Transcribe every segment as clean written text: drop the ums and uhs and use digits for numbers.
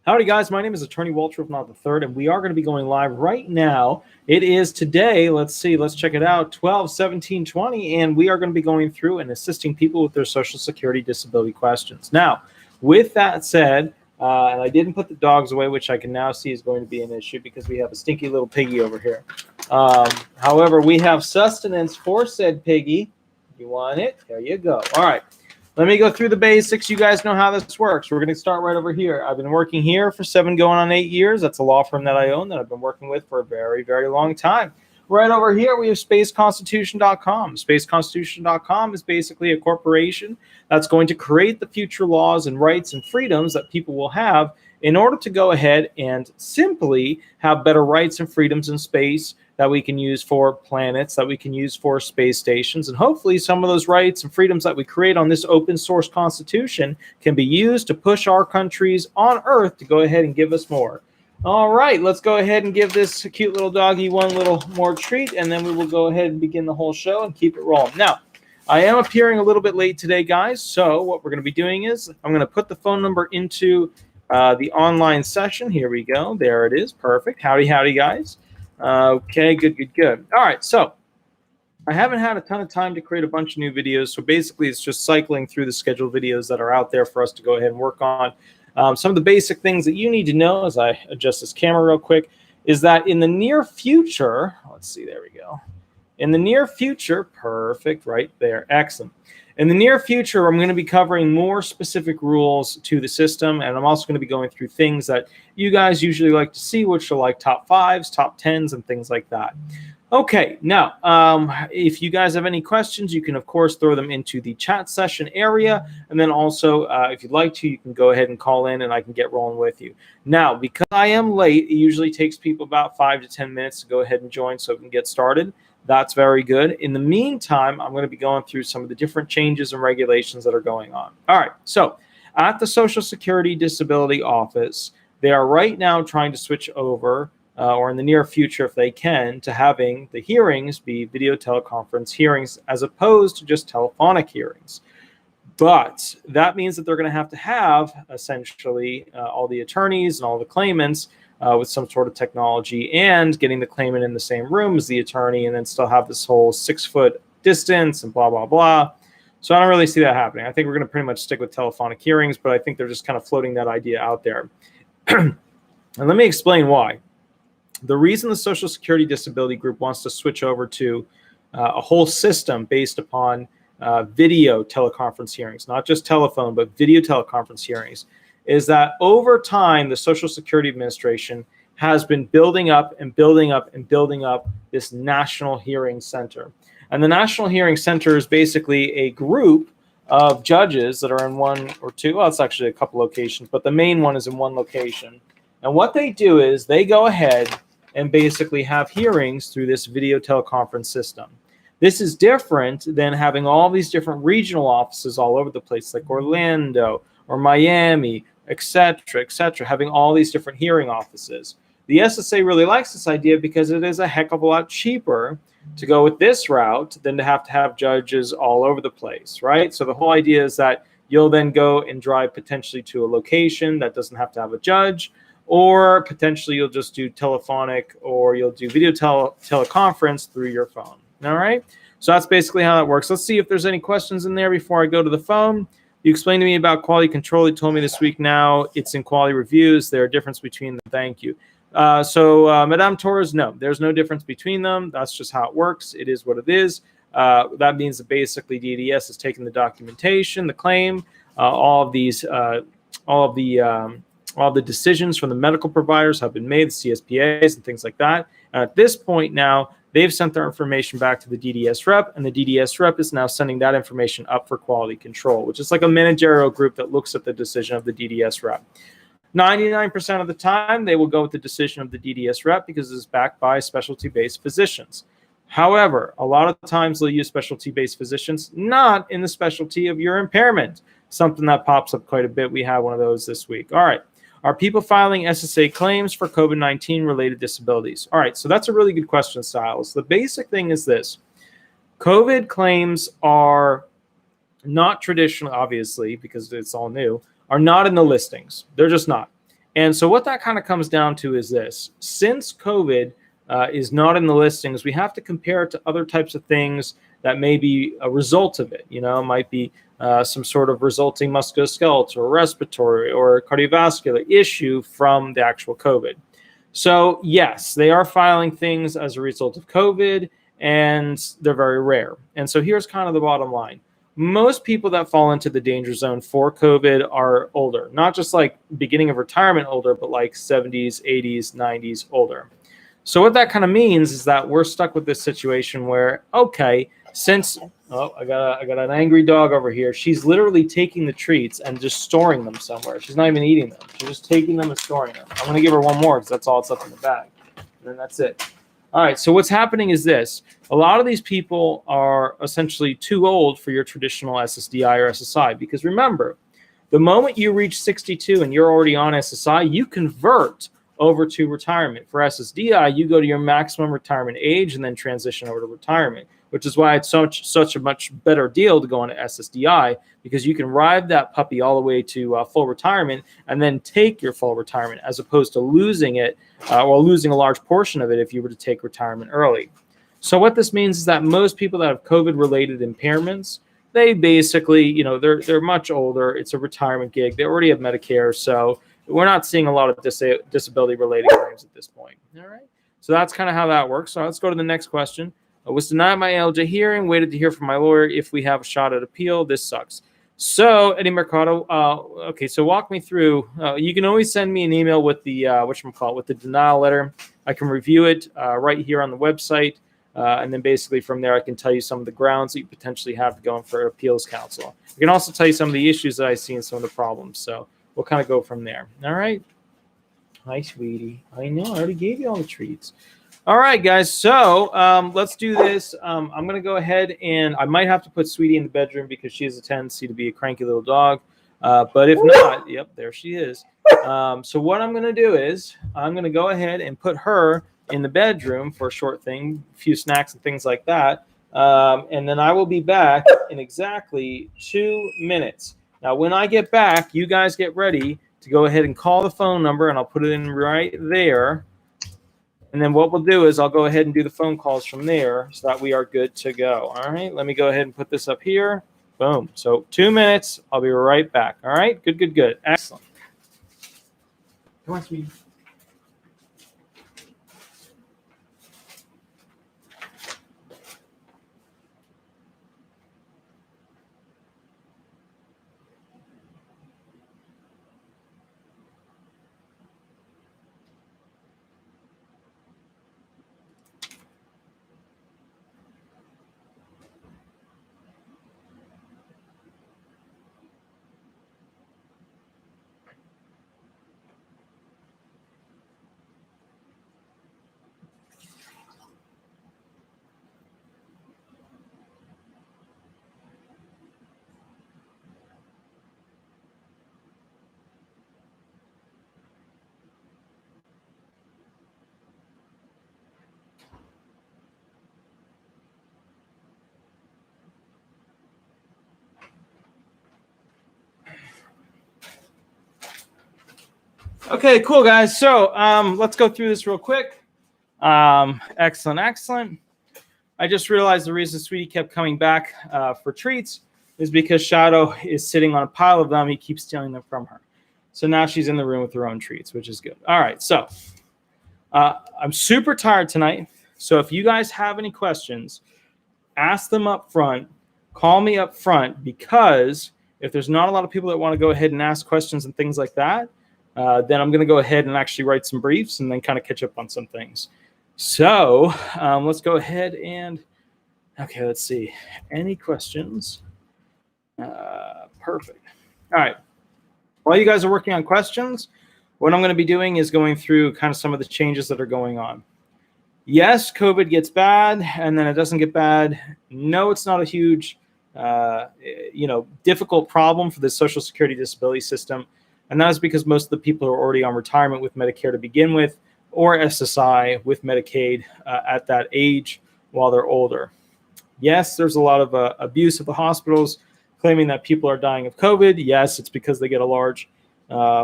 Howdy, guys. My name is Attorney Walter, if not the third, and we are going to be going live right now. It is today, let's check it out, 12/17/20, and we are going to be going through and assisting people with their Social Security disability questions. Now, with that said, and I didn't put the dogs away, which I can now see is going to be an issue because we have a stinky little piggy over here. However, we have sustenance for said piggy. You want it? There you go. All right. Let me go through the basics. You guys know how this works. We're going to start right over here. I've been working here for 7 going on 8 years. That's a law firm that I own that I've been working with for a very, very long time. Right over here, we have spaceconstitution.com. Spaceconstitution.com is basically a corporation that's going to create the future laws and rights and freedoms that people will have in order to go ahead and simply have better rights and freedoms in space that we can use for planets, that we can use for space stations. And hopefully some of those rights and freedoms that we create on this open source constitution can be used to push our countries on Earth to go ahead and give us more. All right, let's go ahead and give this cute little doggy one little more treat, and then we will go ahead and begin the whole show and keep it rolling. Now, I am appearing a little bit late today, guys. So what we're going to be doing is I'm going to put the phone number into the online session. Here we go. There it is. Perfect. Howdy, howdy, guys. Okay, good. All right, so I haven't had a ton of time to create a bunch of new videos, so basically it's just cycling through the scheduled videos that are out there for us to go ahead and work on. Some of the basic things that you need to know as I adjust this camera real quick is that in the near future, let's see, there we go. In the near future, perfect, right there, excellent. In the near future, I'm going to be covering more specific rules to the system, and I'm also going to be going through things that you guys usually like to see, which are like top 5s, top 10s, and things like that. Okay, now, if you guys have any questions, you can, of course, throw them into the chat session area, and then also, if you'd like to, you can go ahead and call in, and I can get rolling with you. Now, because I am late, it usually takes people about 5 to 10 minutes to go ahead and join so we can get started. That's very good. In the meantime, I'm going to be going through some of the different changes and regulations that are going on. All right, so at the Social Security Disability Office, they are right now trying to switch over, or in the near future, if they can, to having the hearings be video teleconference hearings as opposed to just telephonic hearings. But that means that they're going to have essentially all the attorneys and all the claimants with some sort of technology and getting the claimant in the same room as the attorney and then still have this whole 6-foot distance and blah, blah, blah. So I don't really see that happening. I think we're going to pretty much stick with telephonic hearings, but I think they're just kind of floating that idea out there. And let me explain why. The reason the Social Security Disability Group wants to switch over to a whole system based upon video teleconference hearings, not just telephone, but video teleconference hearings, is that over time, the Social Security Administration has been building up this National Hearing Center. And the National Hearing Center is basically a group of judges that are in one or two, well, it's actually a couple locations, but the main one is in one location. And what they do is they go ahead and basically have hearings through this video teleconference system. This is different than having all these different regional offices all over the place, like Orlando or Miami, et cetera, having all these different hearing offices. The SSA really likes this idea because it is a heck of a lot cheaper to go with this route than to have judges all over the place, right? So the whole idea is that you'll then go and drive potentially to a location that doesn't have to have a judge, or potentially you'll just do telephonic or you'll do video teleconference through your phone, all right? So that's basically how that works. Let's see if there's any questions in there before I go to the phone. You explained to me about quality control. You told me this week now it's in quality reviews. There are difference between them. Thank you. So Madame Torres, no, there's no difference between them. That's just how it works. It is what it is. That means that basically DDS is taking the documentation, the claim, all of the decisions from the medical providers have been made, the CSPAs and things like that. And at this point now, they've sent their information back to the DDS rep, and the DDS rep is now sending that information up for quality control, which is like a managerial group that looks at the decision of the DDS rep. 99% of the time, they will go with the decision of the DDS rep because it's backed by specialty-based physicians. However, a lot of times they'll use specialty-based physicians not in the specialty of your impairment, something that pops up quite a bit. We had one of those this week. All right. Are people filing SSA claims for COVID-19 related disabilities? All right, so that's a really good question, Styles. The basic thing is this. COVID claims are not traditional, obviously, because it's all new, are not in the listings. They're just not. And so what that kind of comes down to is this: since COVID is not in the listings, we have to compare it to other types of things that may be a result of it. It might be some sort of resulting musculoskeletal or respiratory or cardiovascular issue from the actual COVID. So yes, they are filing things as a result of COVID, and they're very rare. And so here's kind of the bottom line. Most people that fall into the danger zone for COVID are older, not just like beginning of retirement older, but like 70s, 80s, 90s older. So what that kind of means is that we're stuck with this situation where, okay, since I got an angry dog over here. She's literally taking the treats and just storing them somewhere. She's not even eating them. She's just taking them and storing them. I'm going to give her one more because that's all that's left in the bag. And then that's it. All right, so what's happening is this. A lot of these people are essentially too old for your traditional SSDI or SSI, because remember, the moment you reach 62 and you're already on SSI, you convert over to retirement. For SSDI, you go to your maximum retirement age and then transition over to retirement, which is why it's such a much better deal to go on to SSDI, because you can ride that puppy all the way to full retirement and then take your full retirement, as opposed to losing it or losing a large portion of it if you were to take retirement early. So what this means is that most people that have COVID-related impairments, they basically, they're much older. It's a retirement gig. They already have Medicare, so we're not seeing a lot of disability-related claims at this point. All right. So that's kind of how that works. So let's go to the next question. I was denied my ALJ hearing, waited to hear from my lawyer if we have a shot at appeal. This sucks. So, Eddie Mercado, okay, so walk me through. You can always send me an email with the, with the denial letter. I can review it right here on the website. And then basically from there, I can tell you some of the grounds that you potentially have going for appeals counsel. I can also tell you some of the issues that I see and some of the problems. So we'll kind of go from there. All right. Hi, sweetie. I know I already gave you all the treats. All right, guys. So let's do this. I'm going to go ahead and I might have to put Sweetie in the bedroom because she has a tendency to be a cranky little dog. But if not, yep, there she is. So what I'm going to do is I'm going to go ahead and put her in the bedroom for a short thing, a few snacks and things like that. And then I will be back in exactly 2 minutes. Now, when I get back, you guys get ready to go ahead and call the phone number, and I'll put it in right there. And then what we'll do is I'll go ahead and do the phone calls from there so that we are good to go. All right, let me go ahead and put this up here. Boom. So 2 minutes. I'll be right back. All right, good, good, good. Excellent. Come on, sweetie. Okay, cool, guys. So let's go through this real quick. Excellent, excellent. I just realized the reason Sweetie kept coming back for treats is because Shadow is sitting on a pile of them. He keeps stealing them from her. So now she's in the room with her own treats, which is good. All right, so I'm super tired tonight. So if you guys have any questions, ask them up front. Call me up front, because if there's not a lot of people that want to go ahead and ask questions and things like that, then I'm going to go ahead and actually write some briefs and then kind of catch up on some things. So let's go ahead and, okay, let's see. Any questions? Perfect. All right. While you guys are working on questions, what I'm going to be doing is going through kind of some of the changes that are going on. Yes, COVID gets bad and then it doesn't get bad. No, it's not a huge, difficult problem for the Social Security disability system. And that is because most of the people are already on retirement with Medicare to begin with, or SSI with Medicaid at that age while they're older. Yes, there's a lot of abuse at the hospitals claiming that people are dying of COVID. Yes, it's because they get a large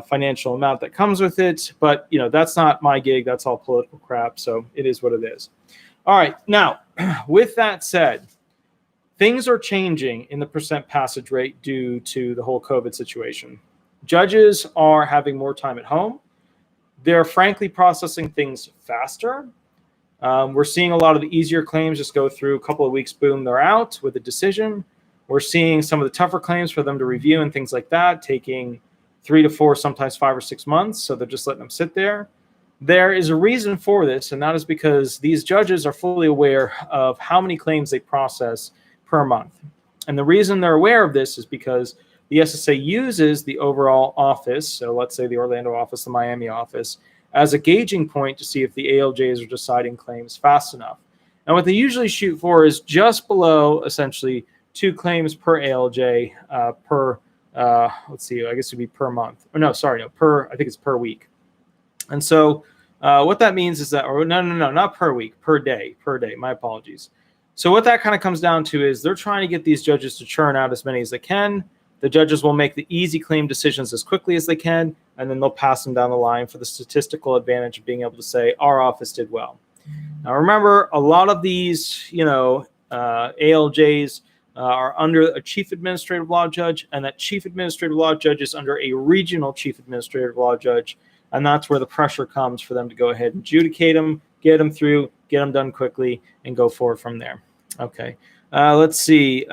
financial amount that comes with it. But, that's not my gig. That's all political crap. So it is what it is. All right. Now, with that said, things are changing in the percent passage rate due to the whole COVID situation. Judges are having more time at home. They're frankly processing things faster. We're seeing a lot of the easier claims just go through a couple of weeks, boom, they're out with a decision. We're seeing some of the tougher claims for them to review and things like that, taking 3 to 4, sometimes 5 or 6 months. So they're just letting them sit there. There is a reason for this, and that is because these judges are fully aware of how many claims they process per month. And the reason they're aware of this is because the SSA uses the overall office, so let's say the Orlando office, the Miami office, as a gauging point to see if the ALJs are deciding claims fast enough. And what they usually shoot for is just below, essentially, 2 claims per ALJ per, let's see, I guess it would be per month. Or no, sorry, no, I think it's per week. And so what that means is that, or no, not per week, per day, my apologies. So what that kind of comes down to is they're trying to get these judges to churn out as many as they can. The judges will make the easy claim decisions as quickly as they can, and then they'll pass them down the line for the statistical advantage of being able to say, our office did well. Now, remember, a lot of these, ALJs are under a chief administrative law judge, and that chief administrative law judge is under a regional chief administrative law judge, and that's where the pressure comes for them to go ahead and adjudicate them, get them through, get them done quickly, and go forward from there. Okay. Let's see. Okay,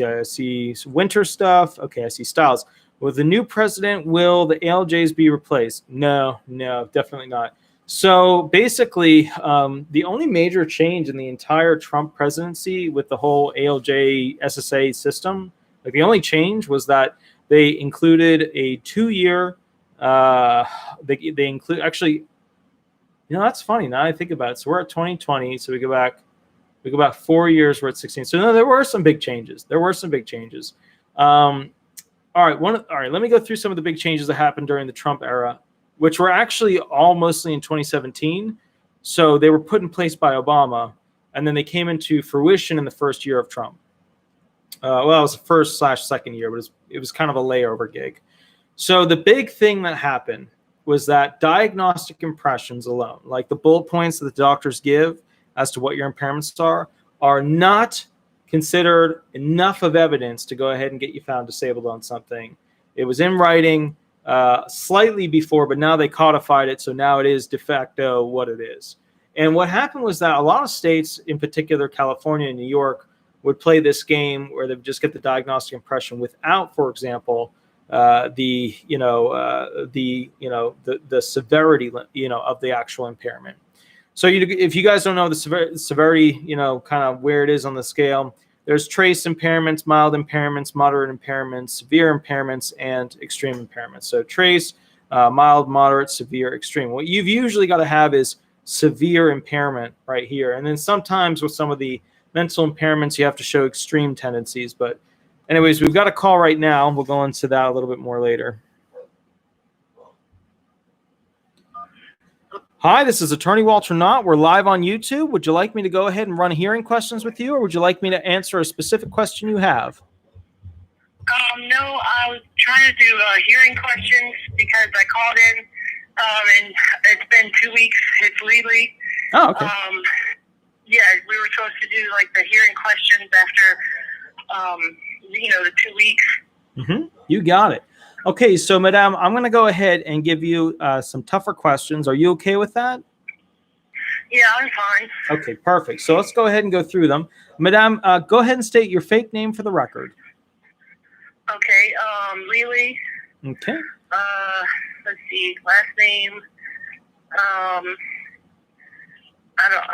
I see winter stuff. Okay, I see Styles. With the new president, will the ALJs be replaced? No, definitely not. So basically, the only major change in the entire Trump presidency with the whole ALJ SSA system, like the only change was that they included a 2-year. They include actually. That's funny. Now I think about it. So we're at 2020. So we go back 4 years. We're at 16. So no, there were some big changes. All right. Let me go through some of the big changes that happened during the Trump era, which were actually all mostly in 2017. So they were put in place by Obama, and then they came into fruition in the first year of Trump. Well, it was the first/second year, but it was kind of a layover gig. So the big thing that happened was that diagnostic impressions alone, like the bullet points that the doctors give as to what your impairments are not considered enough of evidence to go ahead and get you found disabled on something. It was in writing slightly before, but now they codified it, so now it is de facto what it is. And what happened was that a lot of states, in particular California and New York, would play this game where they would just get the diagnostic impression without, for example, the severity, of the actual impairment. So if you guys don't know the severity, kind of where it is on the scale, there's trace impairments, mild impairments, moderate impairments, severe impairments, and extreme impairments. So trace, mild, moderate, severe, extreme. What you've usually got to have is severe impairment right here. And then sometimes with some of the mental impairments, you have to show extreme tendencies, but anyways, we've got a call right now. We'll go into that a little bit more later. Hi, this is Attorney Walter Knott. We're live on YouTube. Would you like me to go ahead and run hearing questions with you, or would you like me to answer a specific question you have? No, I was trying to do hearing questions because I called in, and it's been 2 weeks. It's legally. Oh, okay. Yeah, we were supposed to do like the hearing questions after, the 2 weeks. Mm-hmm. You got it. Okay, so Madame, I'm going to go ahead and give you some tougher questions. Are you okay with that? Yeah, I'm fine. Okay, perfect. So let's go ahead and go through them. Madame, go ahead and state your fake name for the record. Okay, Lily. Okay. Let's see, last name. I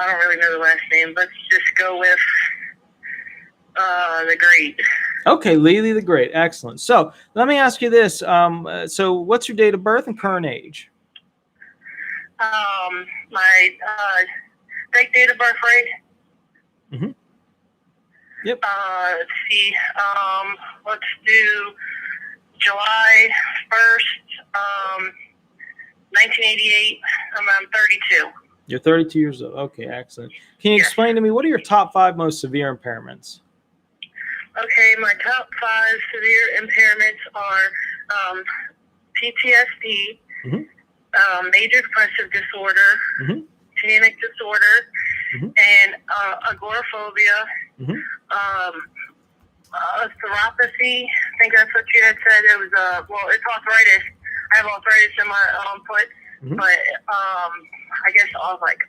don't really know the last name. Let's just go with the Great. Okay, Lily the Great. Excellent. So let me ask you this. So what's your date of birth and current age? My fake date of birth, right? Mm-hmm. Yep. Let's see. Let's do July 1st, 1988. I'm 32. You're 32 years old. Okay, excellent. Can you explain to me, what are your top 5 most severe impairments? Okay, my top 5 severe impairments are PTSD, major depressive disorder, panic disorder, and agoraphobia, arthropathy. I think that's what you had said. It was it's arthritis. I have arthritis in my foot, but I guess I was like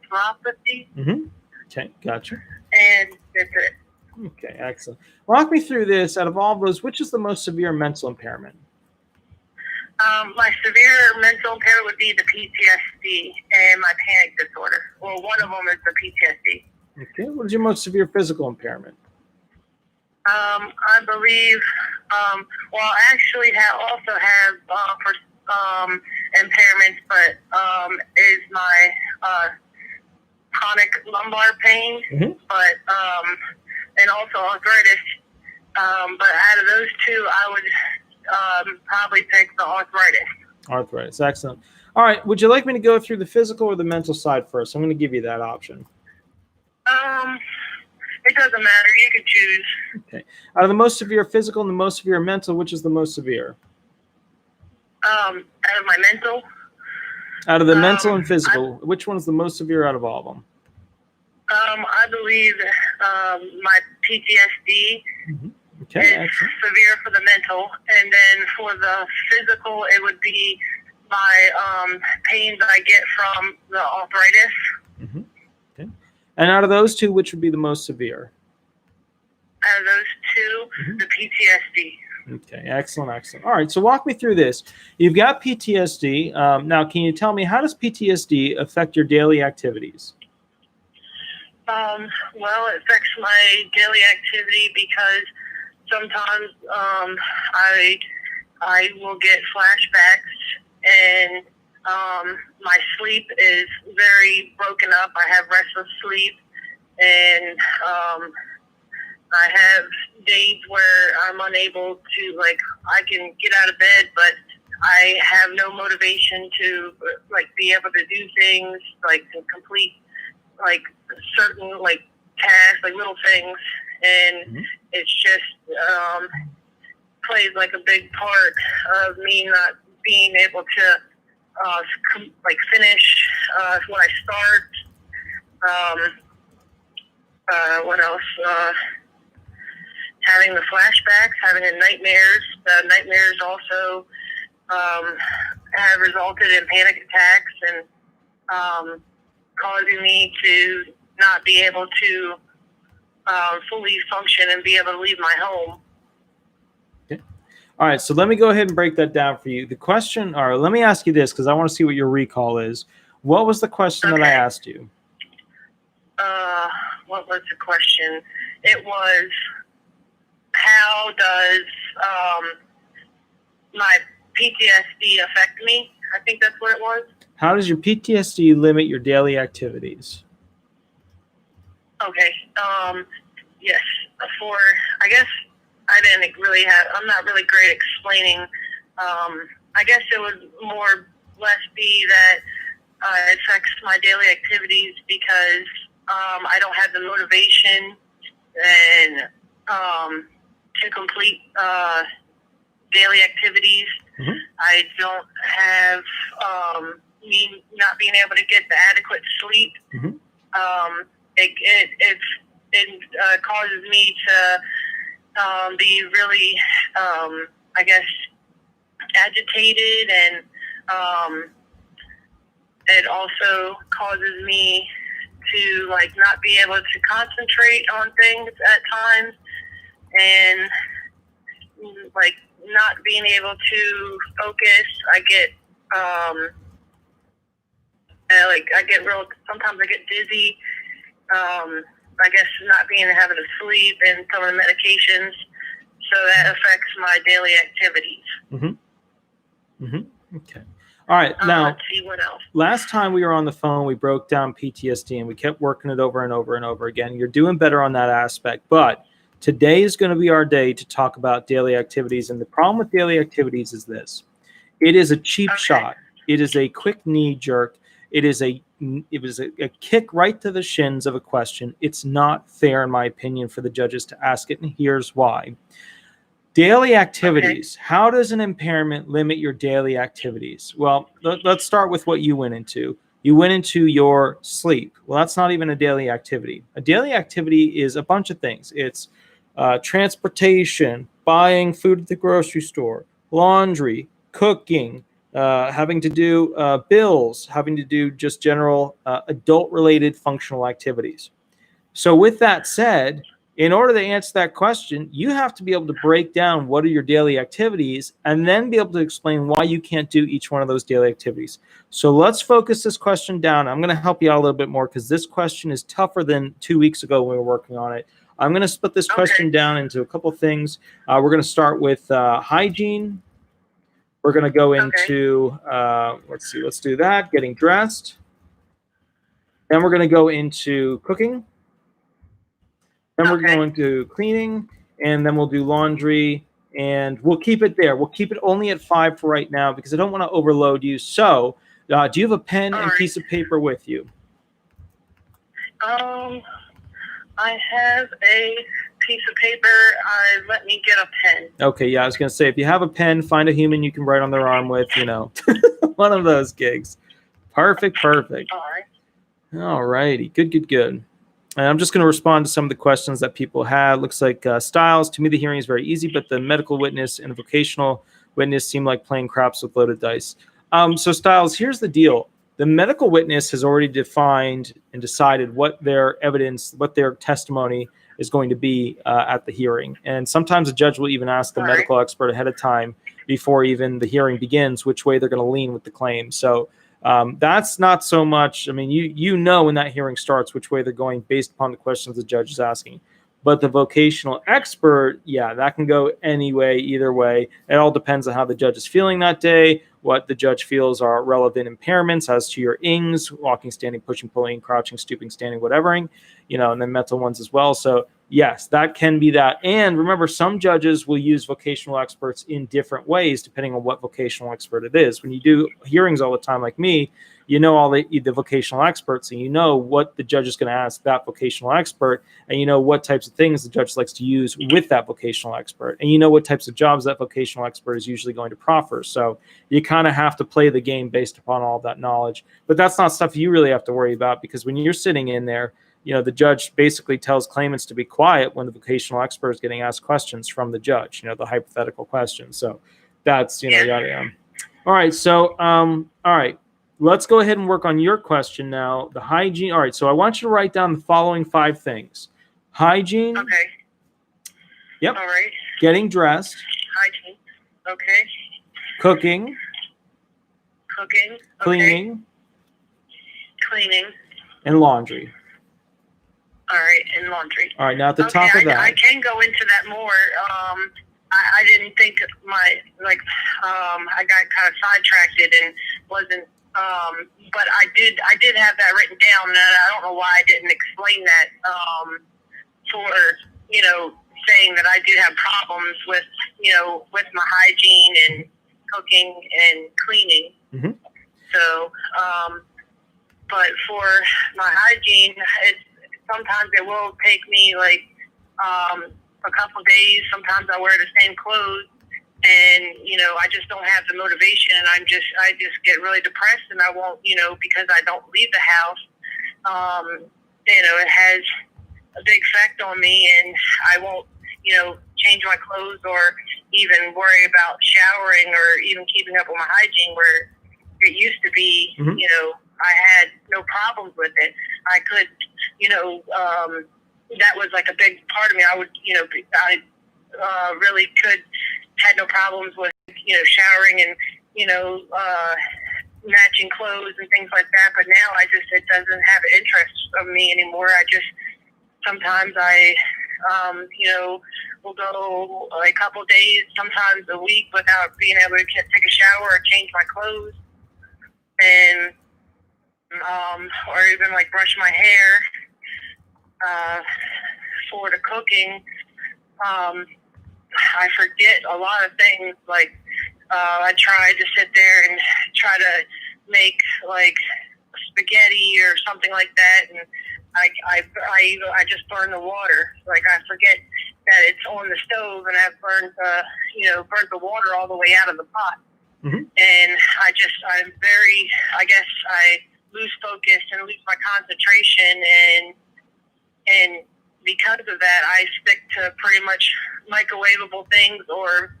arthropathy. Okay, gotcha. And that's it. Okay, excellent. Walk me through this. Out of all of those, which is the most severe mental impairment? My severe mental impairment would be the PTSD and my panic disorder. Well, one of them is the PTSD. Okay, what is your most severe physical impairment? I believe, I actually also have impairments, but is my chronic lumbar pain, but and also arthritis. But out of those two, I would probably pick the arthritis. Arthritis, excellent. All right, would you like me to go through the physical or the mental side first? I'm going to give you that option. It doesn't matter. You can choose. Okay. Out of the most severe physical and the most severe mental, which is the most severe? Out of my mental? Out of the mental and physical, which one's the most severe out of all of them? I believe my PTSD Okay, is excellent. severe for the mental, and then for the physical, it would be my pains I get from the arthritis. Okay. And out of those two, which would be the most severe? Out of those two, the PTSD. Okay, excellent, excellent. All right, so walk me through this. You've got PTSD. Now, can you tell me, how does PTSD affect your daily activities? Well, it affects my daily activity because sometimes I will get flashbacks, and my sleep is very broken up. I have restless sleep, and I have days where I'm unable to, I can get out of bed, but I have no motivation to, be able to do things, to complete, certain, tasks, little things. And it's just plays, a big part of me not being able to, finish when I start. What else? Having the flashbacks, having the nightmares. The nightmares also have resulted in panic attacks and causing me to not be able to fully function and be able to leave my home. Okay. All right, so let me go ahead and break that down for you. The question, or let me ask you this, because I want to see what your recall is. What was the question that I asked you? What was the question? It was, how does my PTSD affect me? I think that's what it was. How does your PTSD limit your daily activities? Okay. Yes. I guess I didn't really I'm not really great explaining. I guess it would more or less be that it affects my daily activities because I don't have the motivation and to complete daily activities. I don't have me not being able to get the adequate sleep. It causes me to be really, I guess, agitated, and it also causes me to not be able to concentrate on things at times, and not being able to focus. I get sometimes I get dizzy. I guess not having to sleep and some of the medications, so that affects my daily activities. Okay. All right. Now, let's see what else. Last time we were on the phone, we broke down PTSD and we kept working it over and over and over again. You're doing better on that aspect, but today is going to be our day to talk about daily activities. And the problem with daily activities is this: it is a cheap shot. It is a quick knee jerk. It is a a kick right to the shins of a question. It's not fair, in my opinion, for the judges to ask it, and here's why. Daily activities. Okay. How does an impairment limit your daily activities? Well, let's start with what you went into. You went into your sleep. Well, that's not even a daily activity. A daily activity is a bunch of things. It's transportation, buying food at the grocery store, laundry, cooking, having to do bills, having to do just general adult-related functional activities. So with that said, in order to answer that question, you have to be able to break down what are your daily activities and then be able to explain why you can't do each one of those daily activities. So let's focus this question down. I'm going to help you out a little bit more because this question is tougher than 2 weeks ago when we were working on it. I'm going to split this question down into a couple of things. We're going to start with hygiene. We're going to go into, let's do that, getting dressed. Then we're going to go into cooking. Then we're going to cleaning, and then we'll do laundry, and we'll keep it there. We'll keep it only at 5 for right now because I don't want to overload you. So, do you have a pen and piece of paper with you? I have a piece of paper. Let me get a pen. Okay, yeah, I was going to say, if you have a pen, find a human you can write on their arm with, one of those gigs. Perfect. All right. All righty. Good. And I'm just going to respond to some of the questions that people had. Looks like Styles, to me, the hearing is very easy, but the medical witness and the vocational witness seem like playing craps with loaded dice. So Styles, here's the deal. The medical witness has already defined and decided what their evidence, what their testimony is going to be at the hearing. And sometimes a judge will even ask the medical expert ahead of time before even the hearing begins, which way they're going to lean with the claim. So that's not so much, I mean, you know when that hearing starts which way they're going based upon the questions the judge is asking. But the vocational expert, yeah, that can go any way, either way. It all depends on how the judge is feeling that day, what the judge feels are relevant impairments as to your ings, walking, standing, pushing, pulling, crouching, stooping, standing, whatevering, and then mental ones as well. So yes, that can be that. And remember, some judges will use vocational experts in different ways depending on what vocational expert it is. When you do hearings all the time like me, you know all the vocational experts, and you know what the judge is going to ask that vocational expert, and you know what types of things the judge likes to use with that vocational expert, and you know what types of jobs that vocational expert is usually going to proffer. So you kind of have to play the game based upon all of that knowledge. But that's not stuff you really have to worry about, because when you're sitting in there, the judge basically tells claimants to be quiet when the vocational expert is getting asked questions from the judge, the hypothetical questions. So that's, yada, yada. All right. So, all right. Let's go ahead and work on your question now. The hygiene. All right. So I want you to write down the following 5 things. Hygiene. Okay. Yep. All right. Getting dressed. Hygiene. Okay. Cooking. Okay. Cleaning. And laundry. All right, and laundry. All right, now at the top of that. I can go into that more. I didn't think I got kind of sidetracked and wasn't, but I did have that written down, and I don't know why I didn't explain that for, saying that I do have problems with, with my hygiene and cooking and cleaning. Mm-hmm. So, but for my hygiene, sometimes it will take me like a couple of days. Sometimes I wear the same clothes, and I just don't have the motivation, and I just get really depressed, and I won't, because I don't leave the house. It has a big effect on me, and I won't, change my clothes or even worry about showering or even keeping up with my hygiene, where it used to be, mm-hmm. I had no problems with it. I could, that was like a big part of me. I would, I really had no problems with, showering and, matching clothes and things like that. But now it doesn't have interest of me anymore. Sometimes I will go a couple of days, sometimes a week without being able to take a shower or change my clothes. And, or even like brush my hair. For the cooking, I forget a lot of things. Like I try to sit there and try to make like spaghetti or something like that, and I just burn the water. Like I forget that it's on the stove, and I've burnt the water all the way out of the pot. Mm-hmm. And I guess I lose focus and lose my concentration, and because of that, I stick to pretty much microwavable things, or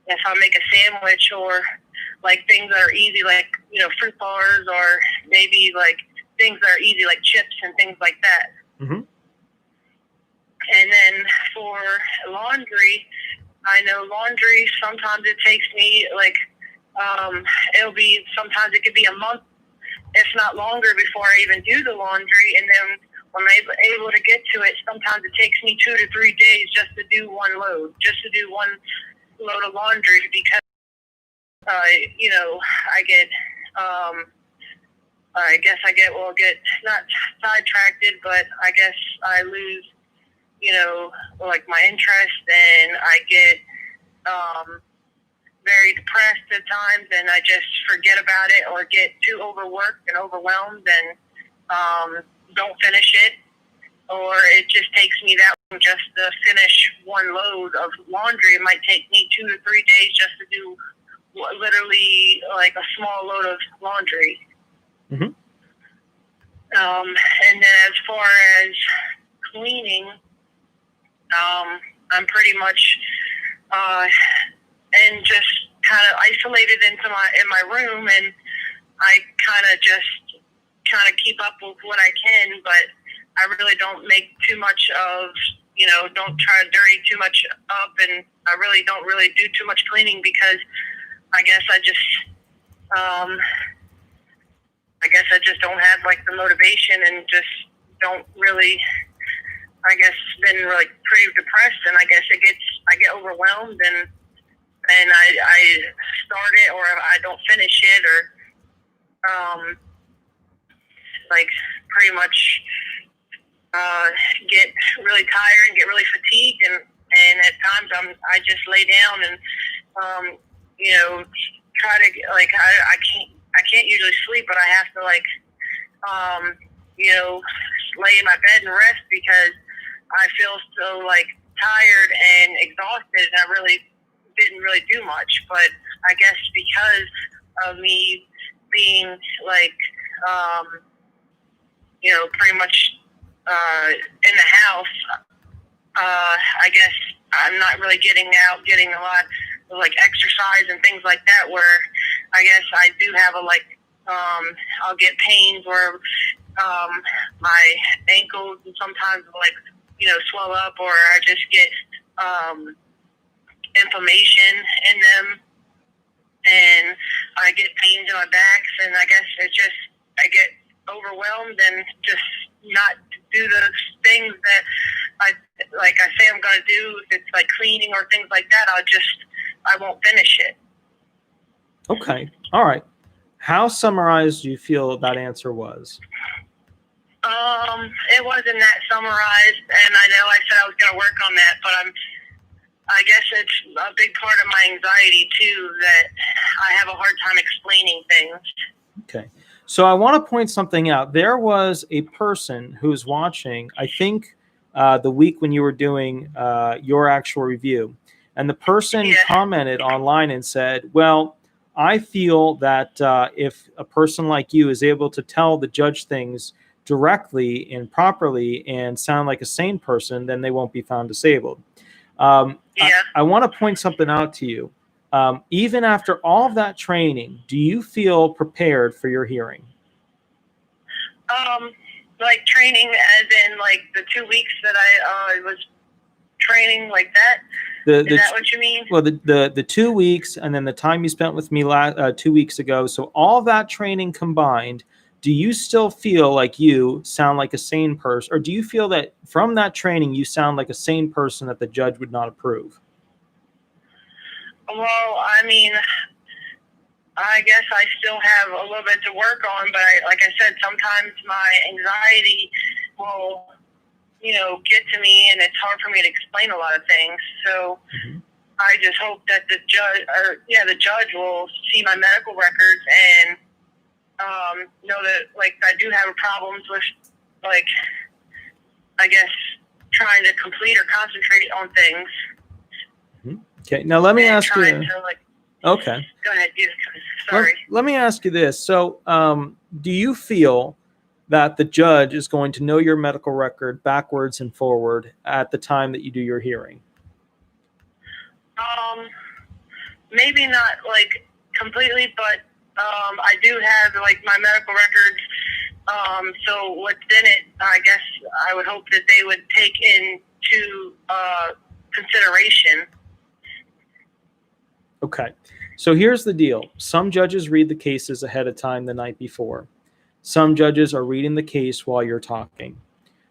if I make a sandwich, or like things that are easy, like, fruit bars, or maybe like things that are easy, like chips and things like that. Mm-hmm. And then for laundry, I know laundry, sometimes it takes me like, sometimes it could be a month, if not longer, before I even do the laundry. And then when I'm able to get to it, sometimes it takes me 2 to 3 days just to do one load of laundry, because, I get, get not sidetracked, but I guess I lose, like my interest, and I get, very depressed at times, and I just forget about it, or get too overworked and overwhelmed, and don't finish it, or it just takes me that long just to finish one load of laundry. It might take me 2 to 3 days just to do literally like a small load of laundry. Mm-hmm. And then as far as cleaning, I'm pretty much and just kind of isolated in my room, and I kind of keep up with what I can, but I really don't make too much of, don't try to dirty too much up, and I really don't do too much cleaning, because I guess I just don't have like the motivation, and just don't really, I guess, been like pretty depressed, and I guess I get overwhelmed, and I start it, or I don't finish it, or like pretty much get really tired and get really fatigued, and at times I just lay down and try to get, like, I can't usually sleep, but I have to like lay in my bed and rest, because I feel so like tired and exhausted, and I really didn't do much. But I guess because of me being like pretty much in the house, I guess I'm not really getting a lot of like exercise and things like that, where I guess I do have I'll get pains where my ankles and sometimes like swell up, or I just get inflammation in them, and I get pains in my backs, and I guess I get overwhelmed and just not do the things that I say I'm going to do. If it's like cleaning or things like that, I won't finish it. Okay. All right. How summarized do you feel that answer was? It wasn't that summarized, and I know I said I was going to work on that, but I guess it's a big part of my anxiety too, that I have a hard time explaining things. Okay. So I want to point something out. There was a person who was watching, I think, the week when you were doing your actual review, and the person commented online and said, well, I feel that if a person like you is able to tell the judge things directly and properly and sound like a sane person, then they won't be found disabled. I want to point something out to you. Even after all of that training, do you feel prepared for your hearing? Like training as in like the 2 weeks that I was training like that? Is that what you mean? Well, the 2 weeks, and then the time you spent with me 2 weeks ago. So all that training combined, do you still feel like you sound like a sane person, or do you feel that from that training you sound like a sane person that the judge would not approve? Well, I mean, I guess I still have a little bit to work on, but like I said, sometimes my anxiety will, get to me, and it's hard for me to explain a lot of things. So I just hope that the judge will see my medical records know that like I do have problems with like I guess trying to complete or concentrate on things. Okay, now let me ask you. To, like, okay. Go ahead. Sorry. Let me ask you this. So, do you feel that the judge is going to know your medical record backwards and forward at the time that you do your hearing? Maybe not like completely, but I do have like my medical records. So what's in it, I guess I would hope that they would take into consideration. Okay. So here's the deal. Some judges read the cases ahead of time the night before. Some judges are reading the case while you're talking.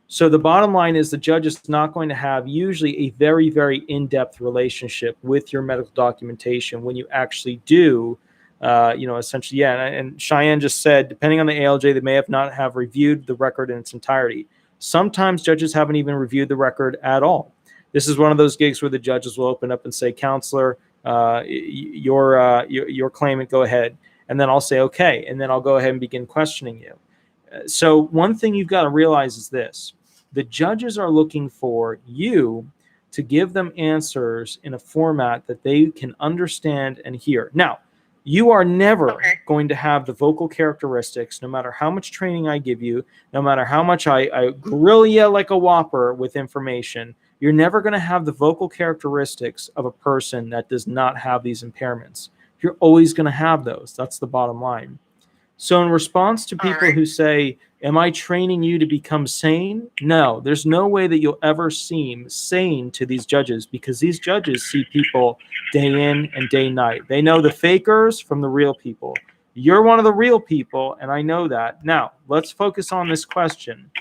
So the bottom line is the judge is not going to have usually a very, very in-depth relationship with your medical documentation when you actually do, essentially, yeah. And Cheyenne just said, depending on the ALJ, they may not have reviewed the record in its entirety. Sometimes judges haven't even reviewed the record at all. This is one of those gigs where the judges will open up and say, counselor, your claimant, go ahead. And then I'll say, okay. And then I'll go ahead and begin questioning you. So one thing you've got to realize is this. The judges are looking for you to give them answers in a format that they can understand and hear. Now, you are never going to have the vocal characteristics, no matter how much training I give you, no matter how much I grill you like a whopper with information. You're never going to have the vocal characteristics of a person that does not have these impairments. You're always going to have those. That's the bottom line. So in response to people who say, am I training you to become sane? No, there's no way that you'll ever seem sane to these judges, because these judges see people day in and day night. They know the fakers from the real people. You're one of the real people, and I know that. Now, let's focus on this question.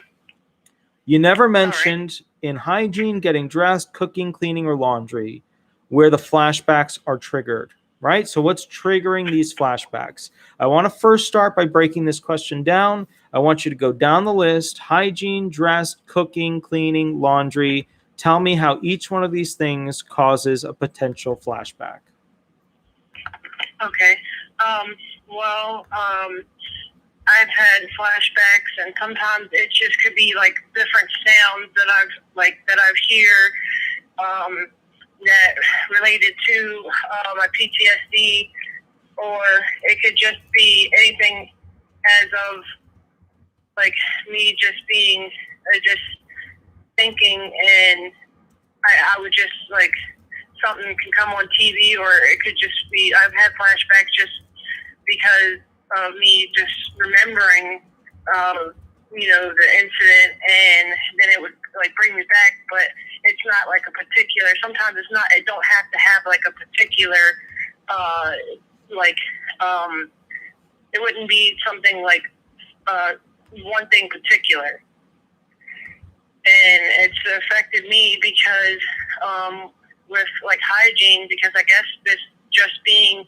You never mentioned in hygiene, getting dressed, cooking, cleaning, or laundry, where the flashbacks are triggered. Right? So what's triggering these flashbacks? I want to first start by breaking this question down. I want you to go down the list: hygiene, dress, cooking, cleaning, laundry. Tell me how each one of these things causes a potential flashback. Okay. I've had flashbacks, and sometimes it just could be like different sounds that I've heard. That related to my PTSD, or it could just be anything as of like me just being just thinking, and I would just like something can come on TV, or it could just be I've had flashbacks just because of me just remembering the incident, and then it would like bring me back. But it's not like a particular, sometimes it's not, it don't have to have like a particular it wouldn't be something like one thing particular. And it's affected me because with like hygiene, because I guess this just being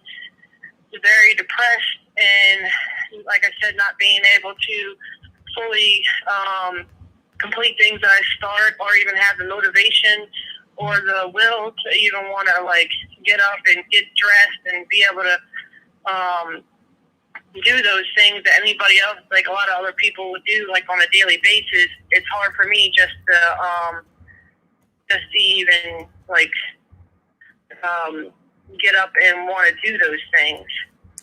very depressed, and like I said, not being able to fully complete things that I start, or even have the motivation or the will to even want to like get up and get dressed and be able to do those things that anybody else, like a lot of other people would do like on a daily basis. It's hard for me just to even like get up and want to do those things.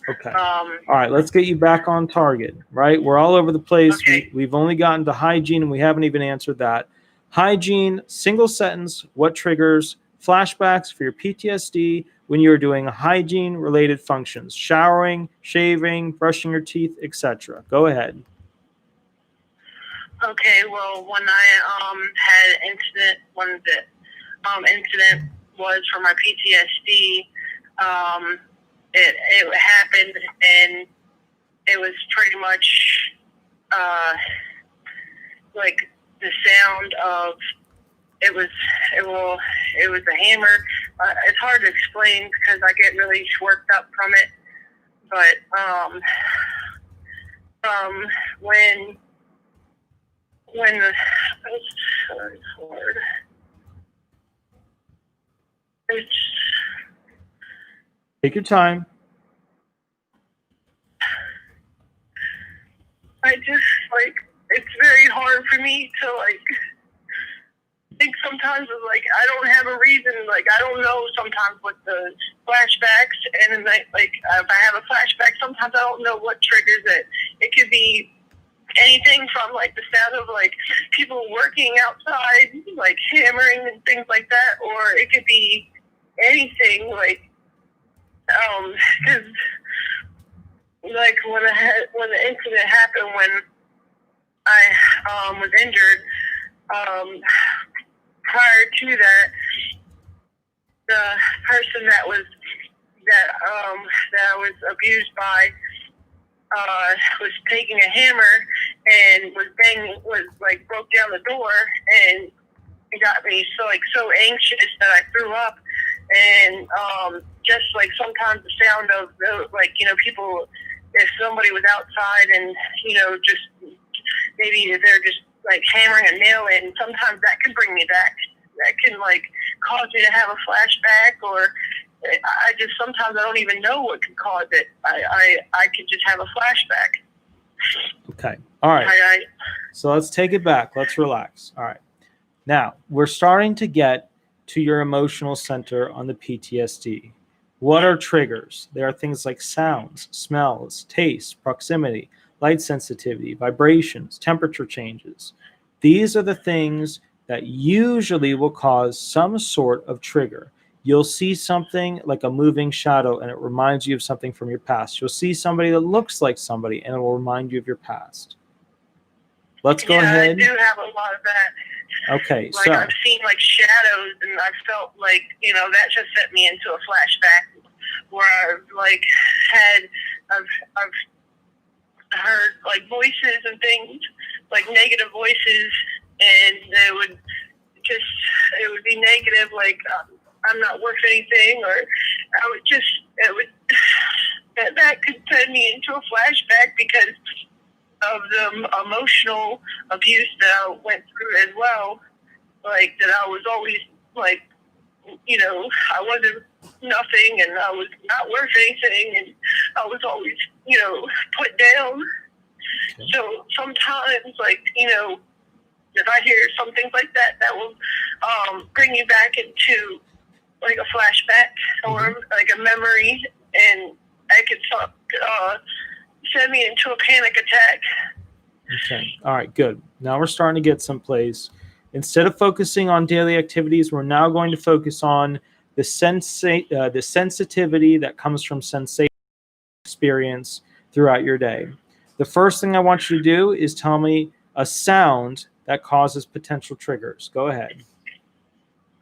Okay. All right, let's get you back on target, right? We're all over the place. Okay. We've only gotten to hygiene, and we haven't even answered that. Hygiene, single sentence, what triggers flashbacks for your PTSD when you're doing hygiene-related functions? Showering, shaving, brushing your teeth, etc. Go ahead. Okay, well, when I had an incident, when the incident was for my PTSD, it happened, and it was pretty much like the sound of it was a hammer. It's hard to explain because I get really worked up from it, but when the Take your time. I just, like, it's very hard for me to, like, think sometimes of, like, I don't have a reason, like, I don't know sometimes what the flashbacks, and then, like, if I have a flashback, sometimes I don't know what triggers it. It could be anything from, like, the sound of, like, people working outside, like, hammering and things like that, or it could be anything, like, because, like, when the incident happened, when I was injured, prior to that, the person that I was abused by was taking a hammer and was like broke down the door, and it got me so anxious that I threw up. And just like sometimes the sound of people, if somebody was outside and just maybe they're just like hammering a nail in, sometimes that can bring me back. That can like cause me to have a flashback, or I just sometimes I don't even know what can cause it. I could just have a flashback. Okay. All right. So let's take it back. Let's relax. All right. Now we're starting to get to your emotional center on the PTSD. What are triggers? There are things like sounds, smells, taste, proximity, light sensitivity, vibrations, temperature changes. These are the things that usually will cause some sort of trigger. You'll see something like a moving shadow and it reminds you of something from your past. You'll see somebody that looks like somebody and it will remind you of your past. Let's go ahead. I do have a lot of that. Okay, like I've seen like shadows, and I felt like that just set me into a flashback where I've heard like voices and things, like negative voices, and it would be negative, like I'm not worth anything, or that could send me into a flashback because of the emotional abuse that I went through as well. Like that I was always like, I wasn't nothing, and I was not worth anything, and I was always, put down. Okay. So sometimes, like, if I hear some things like that, that will bring me back into like a flashback or like a memory, and I could send me into a panic attack. Okay. All right, good. Now we're starting to get someplace. Instead of focusing on daily activities, we're now going to focus on the sensitivity that comes from sensation experience throughout your day. The first thing I want you to do is tell me a sound that causes potential triggers. Go ahead.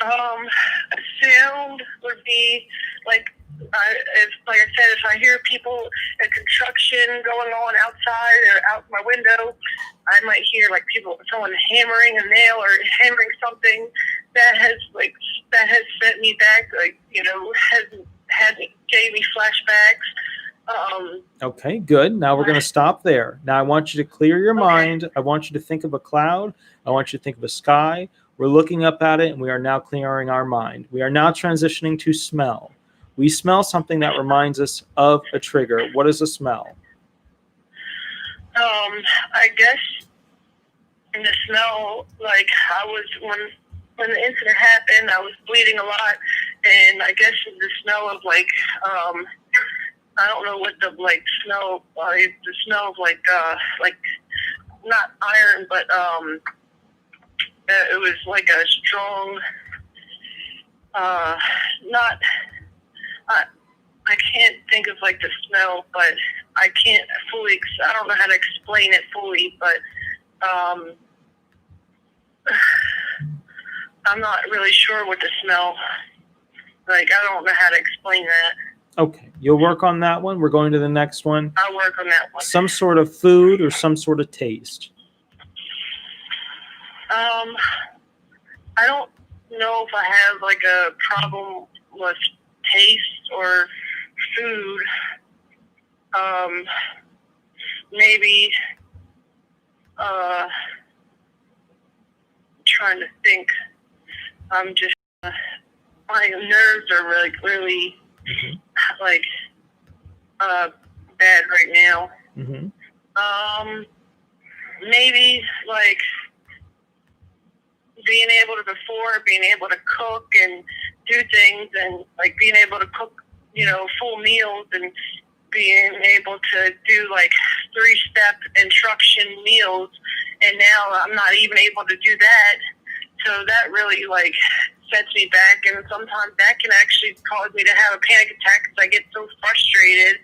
A sound would be like, if I hear people in construction going on outside or out my window, I might hear like someone hammering a nail or hammering something that has sent me back, gave me flashbacks. Okay, good. Now we're going to stop there. Now I want you to clear your mind. I want you to think of a cloud. I want you to think of a sky. We're looking up at it, and we are now clearing our mind. We are now transitioning to smell. We smell something that reminds us of a trigger. What is a smell? I guess in the smell, like when the incident happened, I was bleeding a lot, and I guess the smell of I don't know what the smell, the smell of like not iron, but it was like a strong, I can't think of like the smell, but I don't know how to explain it fully, but I'm not really sure what the smell, I don't know how to explain that. Okay, you'll work on that one. We're going to the next one. I'll work on that one. Some sort of food or some sort of taste. I don't know if I have like a problem with taste or food. Maybe trying to think. I'm just my nerves are really bad right now. maybe like being able to cook and do things, and like being able to cook, full meals, and being able to do like 3-step instruction meals, and now I'm not even able to do that. So that really like sets me back, and sometimes that can actually cause me to have a panic attack because I get so frustrated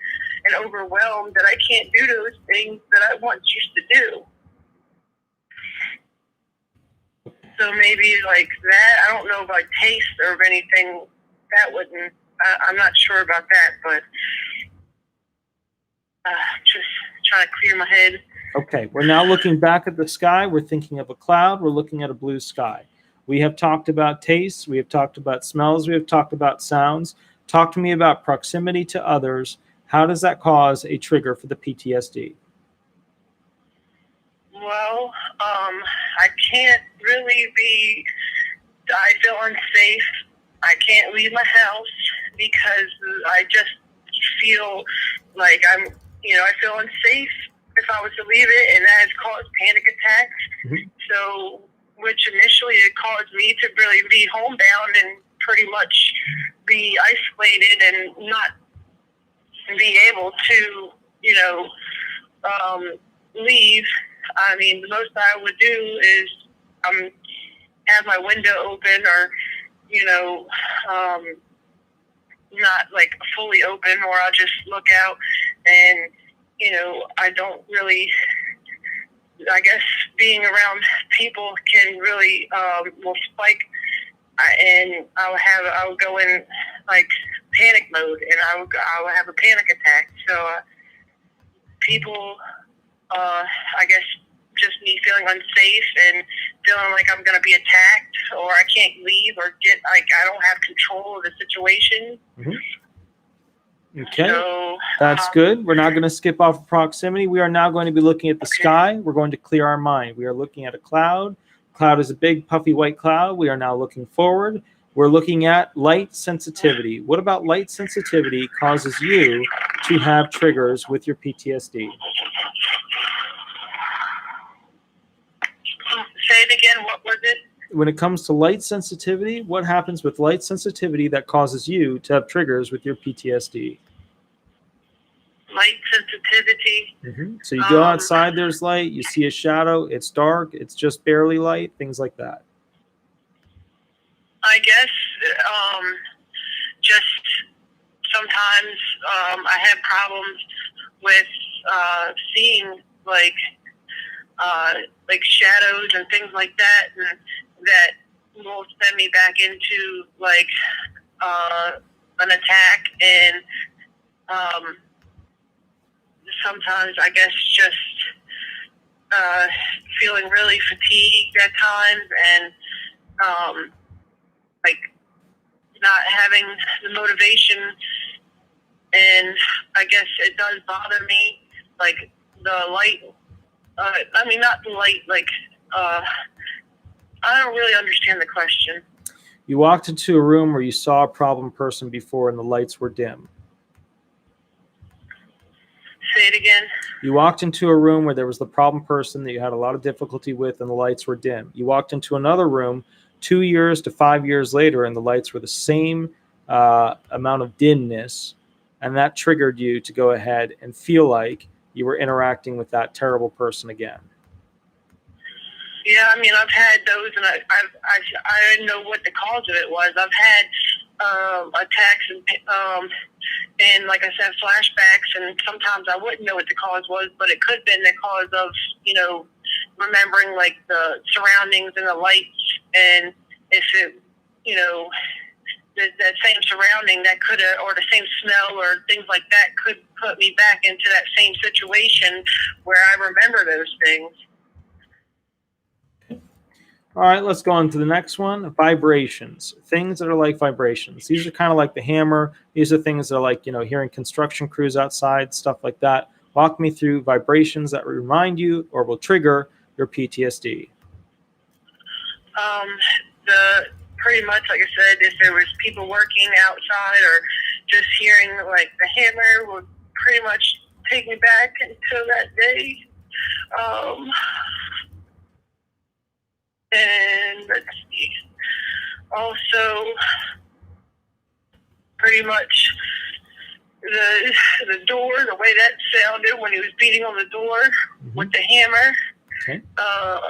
and overwhelmed that I can't do those things that I once used to do. So maybe like that. I don't know about taste or anything. That wouldn't. I'm not sure about that, but just trying to clear my head. Okay, we're now looking back at the sky. We're thinking of a cloud. We're looking at a blue sky. We have talked about tastes. We have talked about smells. We have talked about sounds. Talk to me about proximity to others. How does that cause a trigger for the PTSD? Well, I can't really I feel unsafe. I can't leave my house because I just feel like I feel unsafe if I was to leave it, and that has caused panic attacks. Mm-hmm. So, which initially it caused me to really be homebound and pretty much be isolated and not be able to, leave. I mean, the most I would do is have my window open, or not like fully open, or I'll just look out, and I don't really. I guess being around people can really will spike, and I would go in like panic mode, and I would have a panic attack. So people, I guess, just me feeling unsafe and feeling like I'm going to be attacked, or I can't leave, or I don't have control of the situation. Mm-hmm. Okay, that's good. We're not going to skip off proximity. We are now going to be looking at the sky. We're going to clear our mind. We are looking at a cloud. Cloud is a big, puffy white cloud. We are now looking forward. We're looking at light sensitivity. What about light sensitivity causes you to have triggers with your PTSD? Say it again. What was it? When it comes to light sensitivity, what happens with light sensitivity that causes you to have triggers with your PTSD? Light sensitivity. Mm-hmm. So you go outside, there's light, you see a shadow, it's dark, it's just barely light, things like that. I guess just sometimes I have problems with seeing like shadows and things like that, and that will send me back into like an attack, and sometimes I guess just feeling really fatigued at times, and like not having the motivation, and I guess it does bother me, like the light. Not the light, like, I don't really understand the question. You walked into a room where you saw a problem person before and the lights were dim. Say it again. You walked into a room where there was the problem person that you had a lot of difficulty with and the lights were dim. You walked into another room 2 years to 5 years later and the lights were the same amount of dimness, and that triggered you to go ahead and feel like you were interacting with that terrible person again. Yeah, I've had those, and I didn't know what the cause of it was. I've had attacks and like I said, flashbacks, and sometimes I wouldn't know what the cause was, but it could have been the cause of remembering like the surroundings and the lights, and if it that same surrounding that could have, or the same smell or things like that could put me back into that same situation where I remember those things. All right, let's go on to the next one. Vibrations. Things that are like vibrations. These are kind of like the hammer. These are things that are like, hearing construction crews outside, stuff like that. Walk me through vibrations that remind you or will trigger your PTSD. Pretty much, like I said, if there was people working outside, or just hearing like the hammer would pretty much take me back into that day Um, and let's see. Also, pretty much the door, the way that sounded when he was beating on the door with the hammer. Okay. Uh,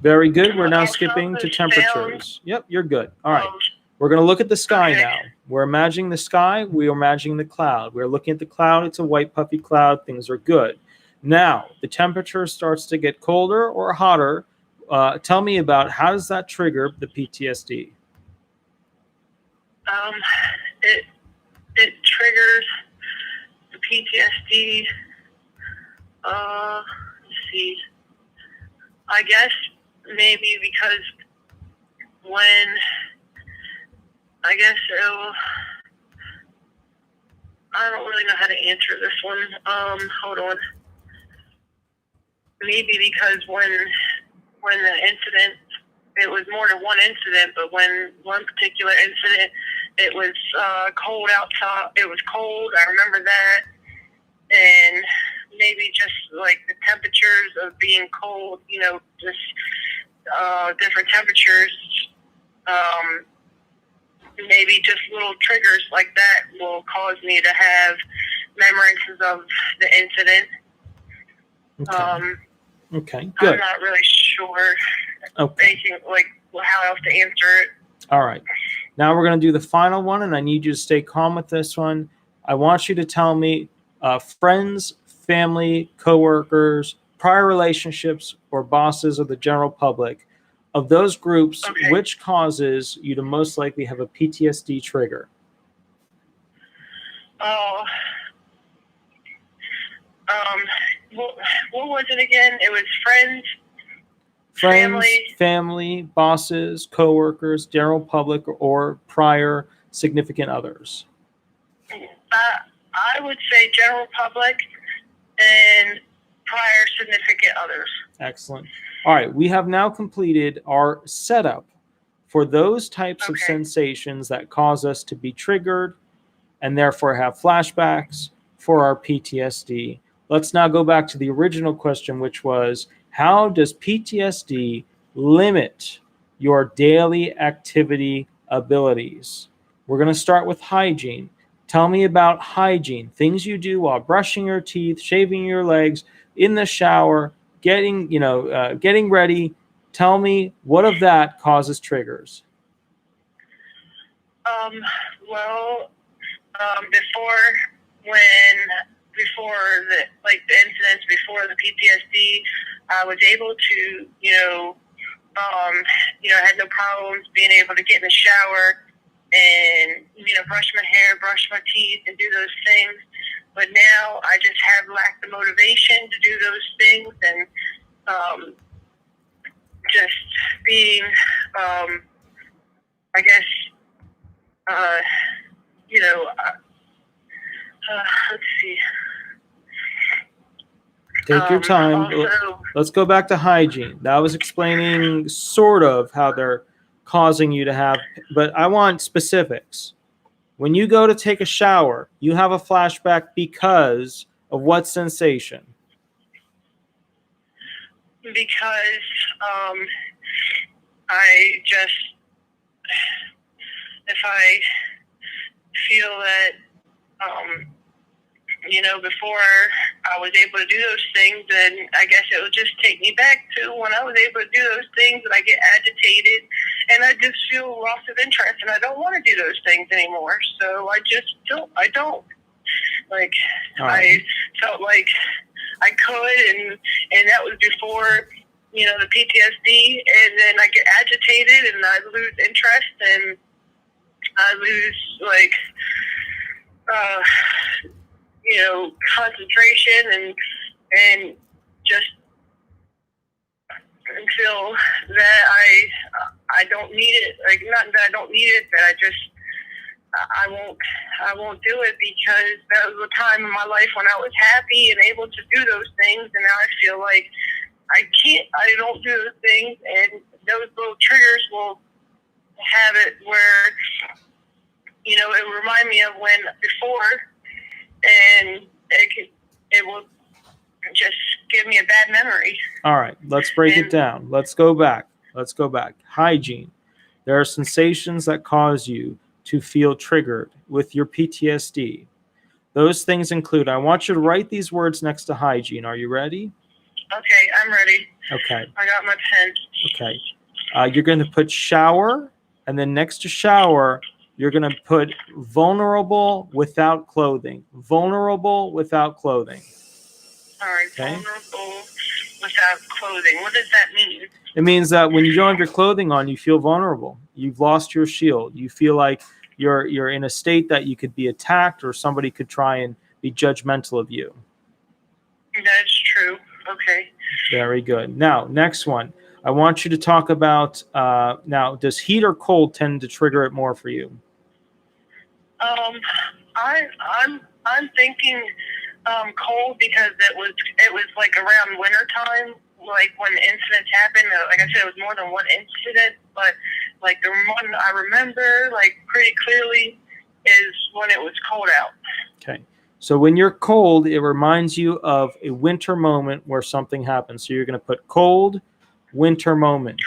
Very good. We're now also skipping to the temperatures. Yep, you're good. All right. of- We're going to look at the sky Okay. now. We're imagining the sky. We are imagining the cloud. We're looking at the cloud. It's a white puffy cloud. Things are good. Now, the temperature starts to get colder or hotter. Tell me about how does that trigger the PTSD? It triggers the PTSD. Let's see. I guess maybe because when I guess I don't really know how to answer this one. Hold on. Maybe because when the incident, it was more than one incident, but when one particular incident, it was cold outside. It was cold. I remember that, and maybe just like the temperatures of being cold. Just different temperatures. Maybe just little triggers like that will cause me to have memories of the incident. Okay. Okay, good. I'm not really sure anything like how else to answer it. All right. Now we're going to do the final one, and I need you to stay calm with this one. I want you to tell me friends, family, coworkers, prior relationships, or bosses of the general public. Of those groups, Okay. which causes you to most likely have a PTSD trigger? Oh, what was it again? It was friends, Friends, family, bosses, coworkers, general public, or prior significant others. I would say general public and prior significant others. Excellent. All right, we have now completed our setup for those types of sensations that cause us to be triggered and therefore have flashbacks for our PTSD. Let's now go back to the original question, which was, how does PTSD limit your daily activity abilities? We're going to start with hygiene. Tell me about hygiene, things you do while brushing your teeth, shaving your legs, in the shower, getting ready. Tell me what of that causes triggers. Well, before the incidents, before the PTSD, I was able to, I had no problems being able to get in the shower and, brush my hair, brush my teeth, and do those things. But now I just have lacked the motivation to do those things, and just being, I guess, let's see. Take your time. Also, let's go back to hygiene. That was explaining sort of how they're causing you to have, but I want specifics. When you go to take a shower, you have a flashback because of what sensation? Because I just, if I feel that, before I was able to do those things, then I guess it would just take me back to when I was able to do those things, and I get agitated, and I just feel loss of interest, and I don't want to do those things anymore. So I just don't. Like, right. I felt like I could, and that was before, the PTSD, and then I get agitated, and I lose interest, and I lose, concentration, and just feel that I don't need it. Like, not that I don't need it, that I won't do it, because that was a time in my life when I was happy and able to do those things, and now I feel like I don't do those things, and those little triggers will have it where, it will remind me of when before, and it will just give me a bad memory. All right, let's break it down. Let's go back. Hygiene. There are sensations that cause you to feel triggered with your PTSD. Those things include, I want you to write these words next to hygiene. Are you ready? Okay, I'm ready. Okay. I got my pen. Okay. You're going to put shower, and then next to shower, you're going to put vulnerable without clothing. Vulnerable without clothing. All right, okay. Vulnerable without clothing. What does that mean? It means that when you don't have your clothing on, you feel vulnerable. You've lost your shield. You feel like you're in a state that you could be attacked or somebody could try and be judgmental of you. That's true. Okay. Very good. Now, next one. I want you to talk about, now, does heat or cold tend to trigger it more for you? I'm thinking cold because it was like around winter time, like when incidents happened. Like I said, it was more than one incident, but like the one I remember like pretty clearly is when it was cold out. Okay. So when you're cold, it reminds you of a winter moment where something happened. So you're going to put cold, winter moment.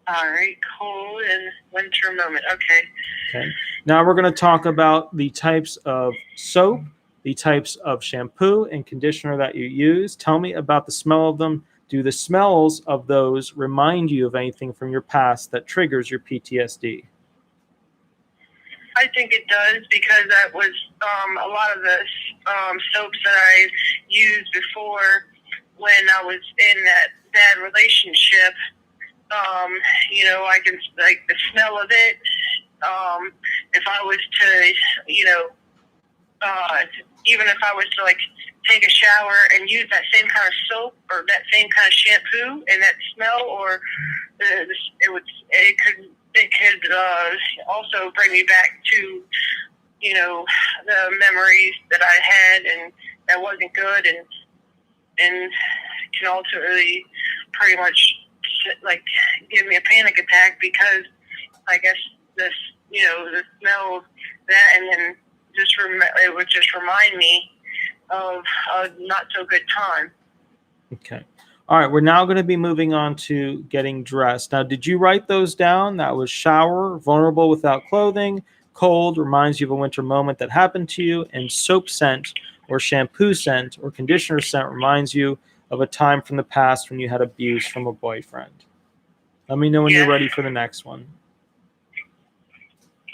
All right, cold and winter moment. Okay. Okay. Now we're going to talk about the types of soap, the types of shampoo and conditioner that you use. Tell me about the smell of them. Do the smells of those remind you of anything from your past that triggers your PTSD? I think it does because that was a lot of the soaps that I used before when I was in that bad relationship. I can, like, the smell of it. If I was to, even if I was to, like, take a shower and use that same kind of soap or that same kind of shampoo and that smell, or it could also bring me back to, the memories that I had and that wasn't good, and can ultimately pretty much like give me a panic attack because I guess the smell of that, and then it would just remind me of a not so good time. Okay. All right, we're now going to be moving on to getting dressed. Now, did you write those down? That was shower, vulnerable without clothing, cold, reminds you of a winter moment that happened to you, and soap scent or shampoo scent or conditioner scent reminds you of a time from the past when you had abuse from a boyfriend. Let me know when you're ready for the next one.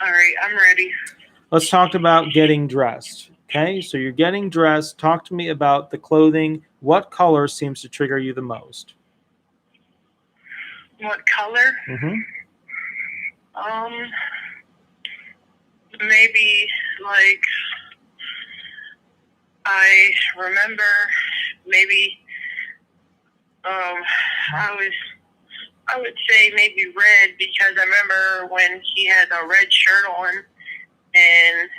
All right, I'm ready. Let's talk about getting dressed. Okay, so you're getting dressed. Talk to me about the clothing. What color seems to trigger you the most? What color? Maybe like I remember maybe I would say maybe red because I remember when he had a red shirt on and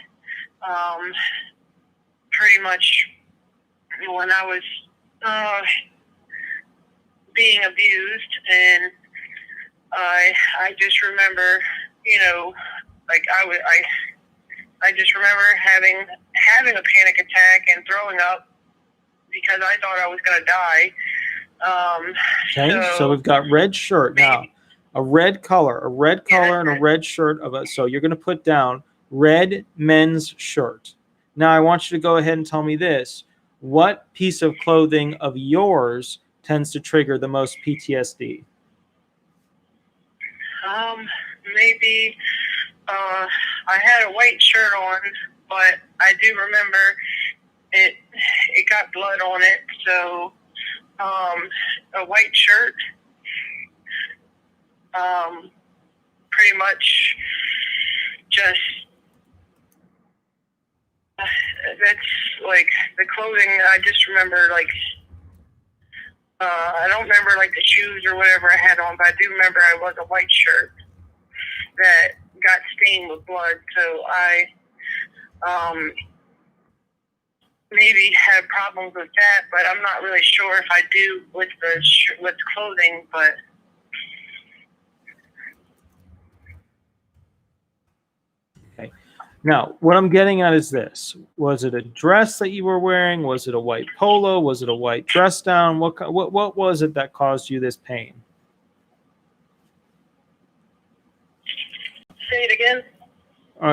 pretty much when I was being abused, and I just remember, like I just remember having a panic attack and throwing up because I thought I was going to die. Okay, so we've got red shirt now, a red color and a red shirt so you're going to put down red men's shirt. Now I want you to go ahead and tell me this. What piece of clothing of yours tends to trigger the most PTSD? Maybe I had a white shirt on, but I do remember it got blood on it, so a white shirt, pretty much just that's like the clothing. I just remember like I don't remember like the shoes or whatever I had on, but I do remember I was a white shirt that got stained with blood. So I maybe had problems with that, but I'm not really sure if I do with with clothing. But okay, Now, what I'm getting at is this. Was it a dress that you were wearing? Was it a white polo? Was it a white dress down? What was it that caused you this pain? Say it again.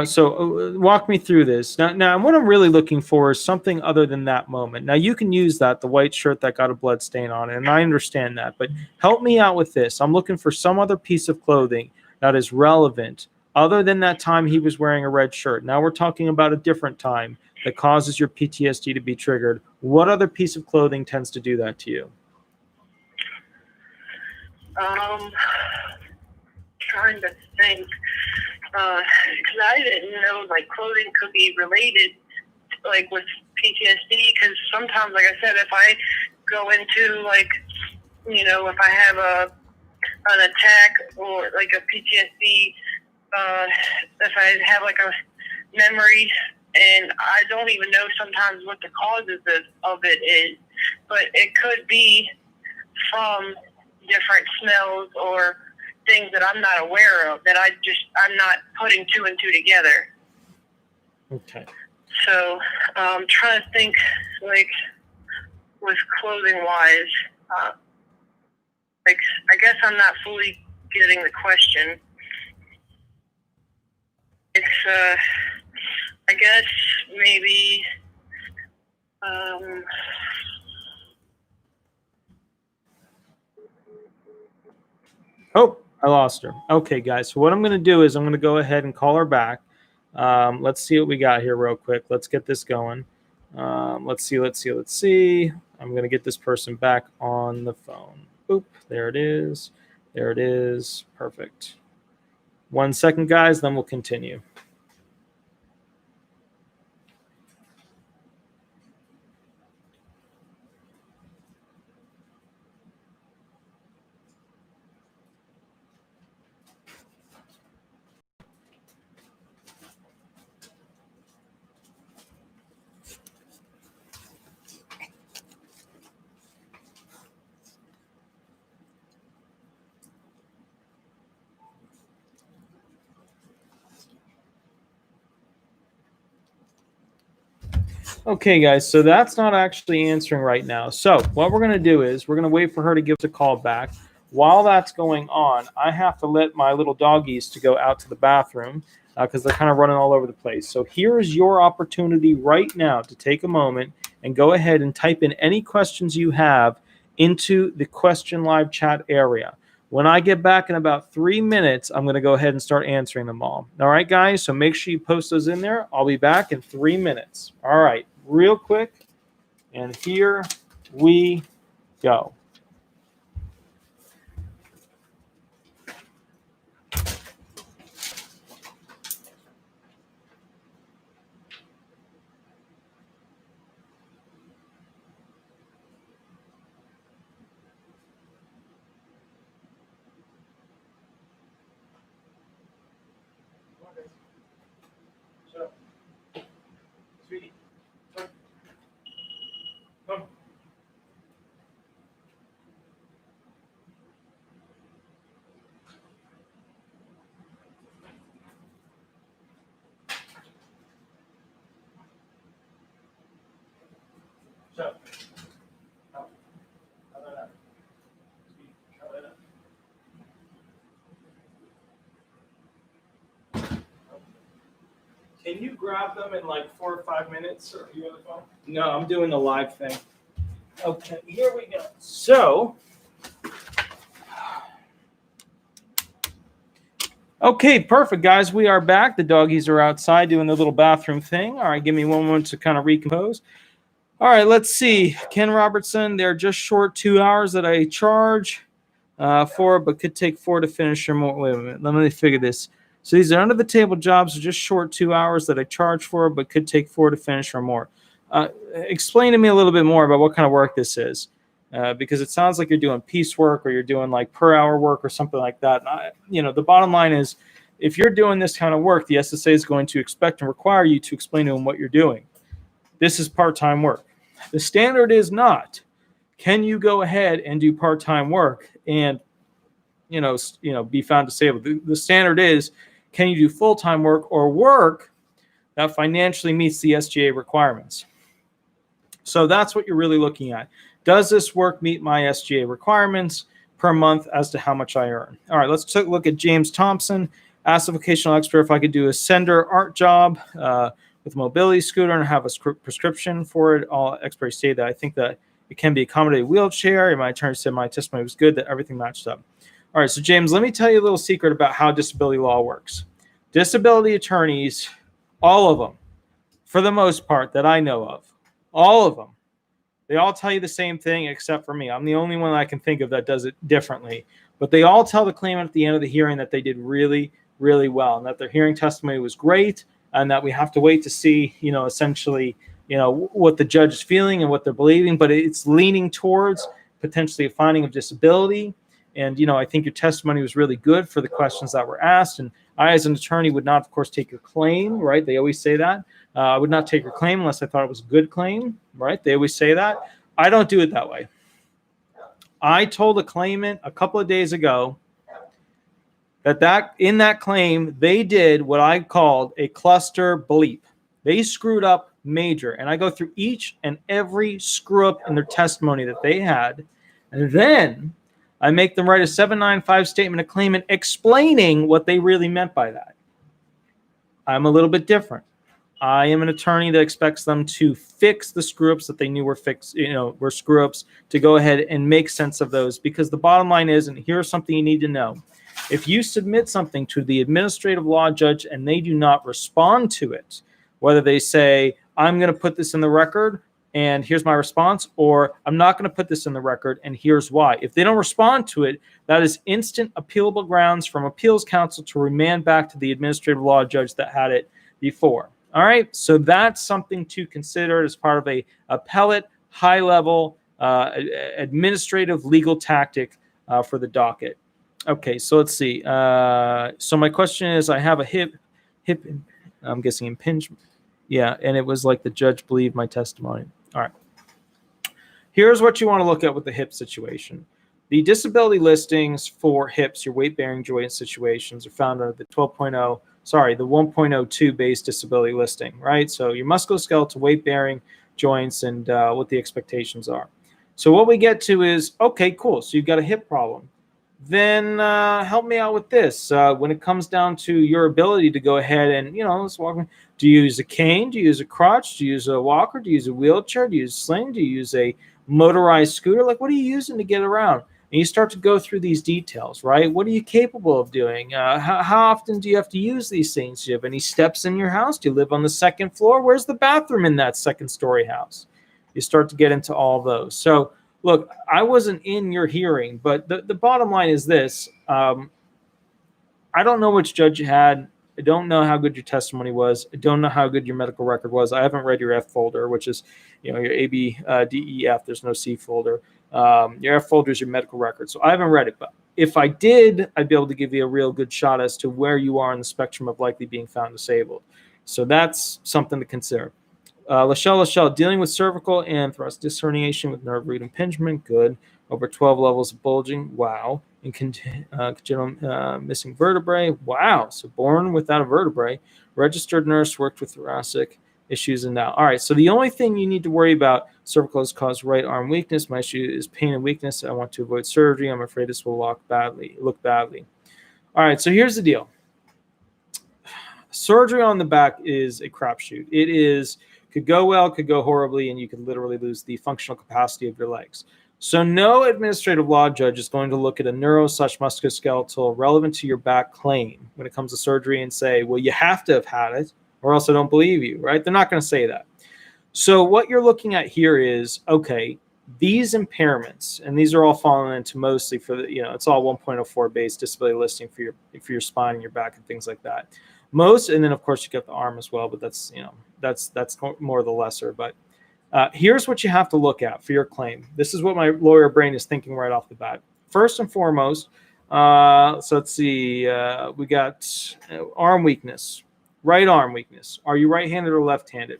So walk me through this. Now, what I'm really looking for is something other than that moment. Now, you can use that, the white shirt that got a blood stain on it, and I understand that. But help me out with this. I'm looking for some other piece of clothing that is relevant other than that time he was wearing a red shirt. Now we're talking about a different time that causes your PTSD to be triggered. What other piece of clothing tends to do that to you? Trying to think. Because I didn't know like clothing could be related like with PTSD. Because sometimes, like I said, if I go into like, if I have an attack or like a PTSD, if I have like a memory and I don't even know sometimes what the causes of it is, but it could be from different smells or things that I'm not aware of that I'm not putting two and two together. Okay. So I'm trying to think like with clothing wise, like I guess I'm not fully getting the question. It's I guess maybe Oh, I lost her. Okay, guys. So what I'm going to do is I'm going to go ahead and call her back. Let's see what we got here real quick. Let's get this going. Let's see. I'm going to get this person back on the phone. Boop. There it is. There it is. Perfect. 1 second, guys. Then we'll continue. Okay, guys, so that's not actually answering right now. So what we're going to do is we're going to wait for her to give us a call back. While that's going on, I have to let my little doggies to go out to the bathroom because they're kind of running all over the place. So here's your opportunity right now to take a moment and go ahead and type in any questions you have into the question live chat area. When I get back in about 3 minutes, I'm going to go ahead and start answering them all. All right, guys? So make sure you post those in there. I'll be back in 3 minutes. All right, real quick. And here we go. Sweetie, come. So, can you grab them in like 4 or 5 minutes? Or are you on the phone? No, I'm doing the live thing. Okay, here we go. So, okay, perfect, guys. We are back. The doggies are outside doing the little bathroom thing. All right, give me 1 moment to kind of recompose. All right, let's see. Ken Robertson, they're just short 2 hours that I charge for, but could take 4 to finish or more. Wait a minute. Let me figure this. So these are under the table jobs, so just short 2 hours that I charge for, but could take 4 to finish or more. Explain to me a little bit more about what kind of work this is, because it sounds like you're doing piecework or you're doing like per hour work or something like that. And the bottom line is, if you're doing this kind of work, the SSA is going to expect and require you to explain to them what you're doing. This is part-time work. The standard is not, can you go ahead and do part-time work and be found disabled? The standard is, can you do full-time work or work that financially meets the SGA requirements. So that's what you're really looking at. Does this work meet my SGA requirements per month as to how much I earn? All right, let's take a look at James Thompson. Asked the vocational expert if I could do a sender art job with a mobility scooter and have a prescription for it. All experts say that I think that it can be accommodated wheelchair. And my attorney said my testimony was good, that everything matched up. All right, so James, let me tell you a little secret about how disability law works. Disability attorneys, all of them, for the most part that I know of, all of them, they all tell you the same thing except for me. I'm the only one I can think of that does it differently. But they all tell the claimant at the end of the hearing that they did really, really well and that their hearing testimony was great and that we have to wait to see, essentially, what the judge is feeling and what they're believing. But it's leaning towards potentially a finding of disability. And, I think your testimony was really good for the questions that were asked. And I, as an attorney, would not, of course, take your claim, right? They always say that. I would not take your claim unless I thought it was a good claim, right? They always say that. I don't do it that way. I told a claimant a couple of days ago that in that claim, they did what I called a cluster bleep. They screwed up major. And I go through each and every screw up in their testimony that they had. And then I make them write a 795 statement of claimant explaining what they really meant by that. I'm a little bit different. I am an attorney that expects them to fix the screw-ups that they knew were were screw-ups, to go ahead and make sense of those. Because the bottom line is, and here's something you need to know, if you submit something to the administrative law judge and they do not respond to it, whether they say, I'm going to put this in the record and here's my response, or I'm not going to put this in the record and here's why. If they don't respond to it, that is instant appealable grounds from appeals counsel to remand back to the administrative law judge that had it before. All right, so that's something to consider as part of a appellate, high-level, administrative legal tactic for the docket. Okay, so let's see. So my question is, I have a hip, I'm guessing impingement. Yeah, and it was like the judge believed my testimony. All right. Here's what you want to look at with the hip situation. The disability listings for hips, your weight-bearing joint situations, are found under the 1.02 base disability listing, right? So your musculoskeletal, weight-bearing joints, and what the expectations are. So what we get to is, okay, cool. So you've got a hip problem. Then help me out with this. When it comes down to your ability to go ahead and, let's walk. Do you use a cane? Do you use a crutch? Do you use a walker? Do you use a wheelchair? Do you use a sling? Do you use a motorized scooter? Like, what are you using to get around? And you start to go through these details, right? What are you capable of doing? How often do you have to use these things? Do you have any steps in your house? Do you live on the second floor? Where's the bathroom in that second-story house? You start to get into all those. So, look, I wasn't in your hearing, but the bottom line is this. I don't know which judge you had. I don't know how good your testimony was. I don't know how good your medical record was. I haven't read your F folder, which is, your A, B, D, E, F. There's no C folder. Your F folder is your medical record. So I haven't read it. But if I did, I'd be able to give you a real good shot as to where you are in the spectrum of likely being found disabled. So that's something to consider. Lachelle, dealing with cervical and thoracic herniation with nerve root impingement, good. Over 12 levels of bulging, wow. And congenital missing vertebrae, wow. So born without a vertebrae. Registered nurse, worked with thoracic issues and now. All right, so the only thing you need to worry about, cervical has caused right arm weakness. My issue is pain and weakness. I want to avoid surgery. I'm afraid this will look badly. All right, so here's the deal. Surgery on the back is a crapshoot. It could go well, could go horribly, and you could literally lose the functional capacity of your legs. So no administrative law judge is going to look at a neuro/musculoskeletal relevant to your back claim when it comes to surgery and say, well, you have to have had it or else I don't believe you, right? They're not going to say that. So what you're looking at here is, okay, these impairments, and these are all falling into mostly for the, it's all 1.04 base disability listing for your spine and your back and things like that. Most, and then of course you get the arm as well, but that's, that's more the lesser. But here's what you have to look at for your claim. This is what my lawyer brain is thinking right off the bat. First and foremost, so let's see, we got arm weakness, right arm weakness. Are you right-handed or left-handed?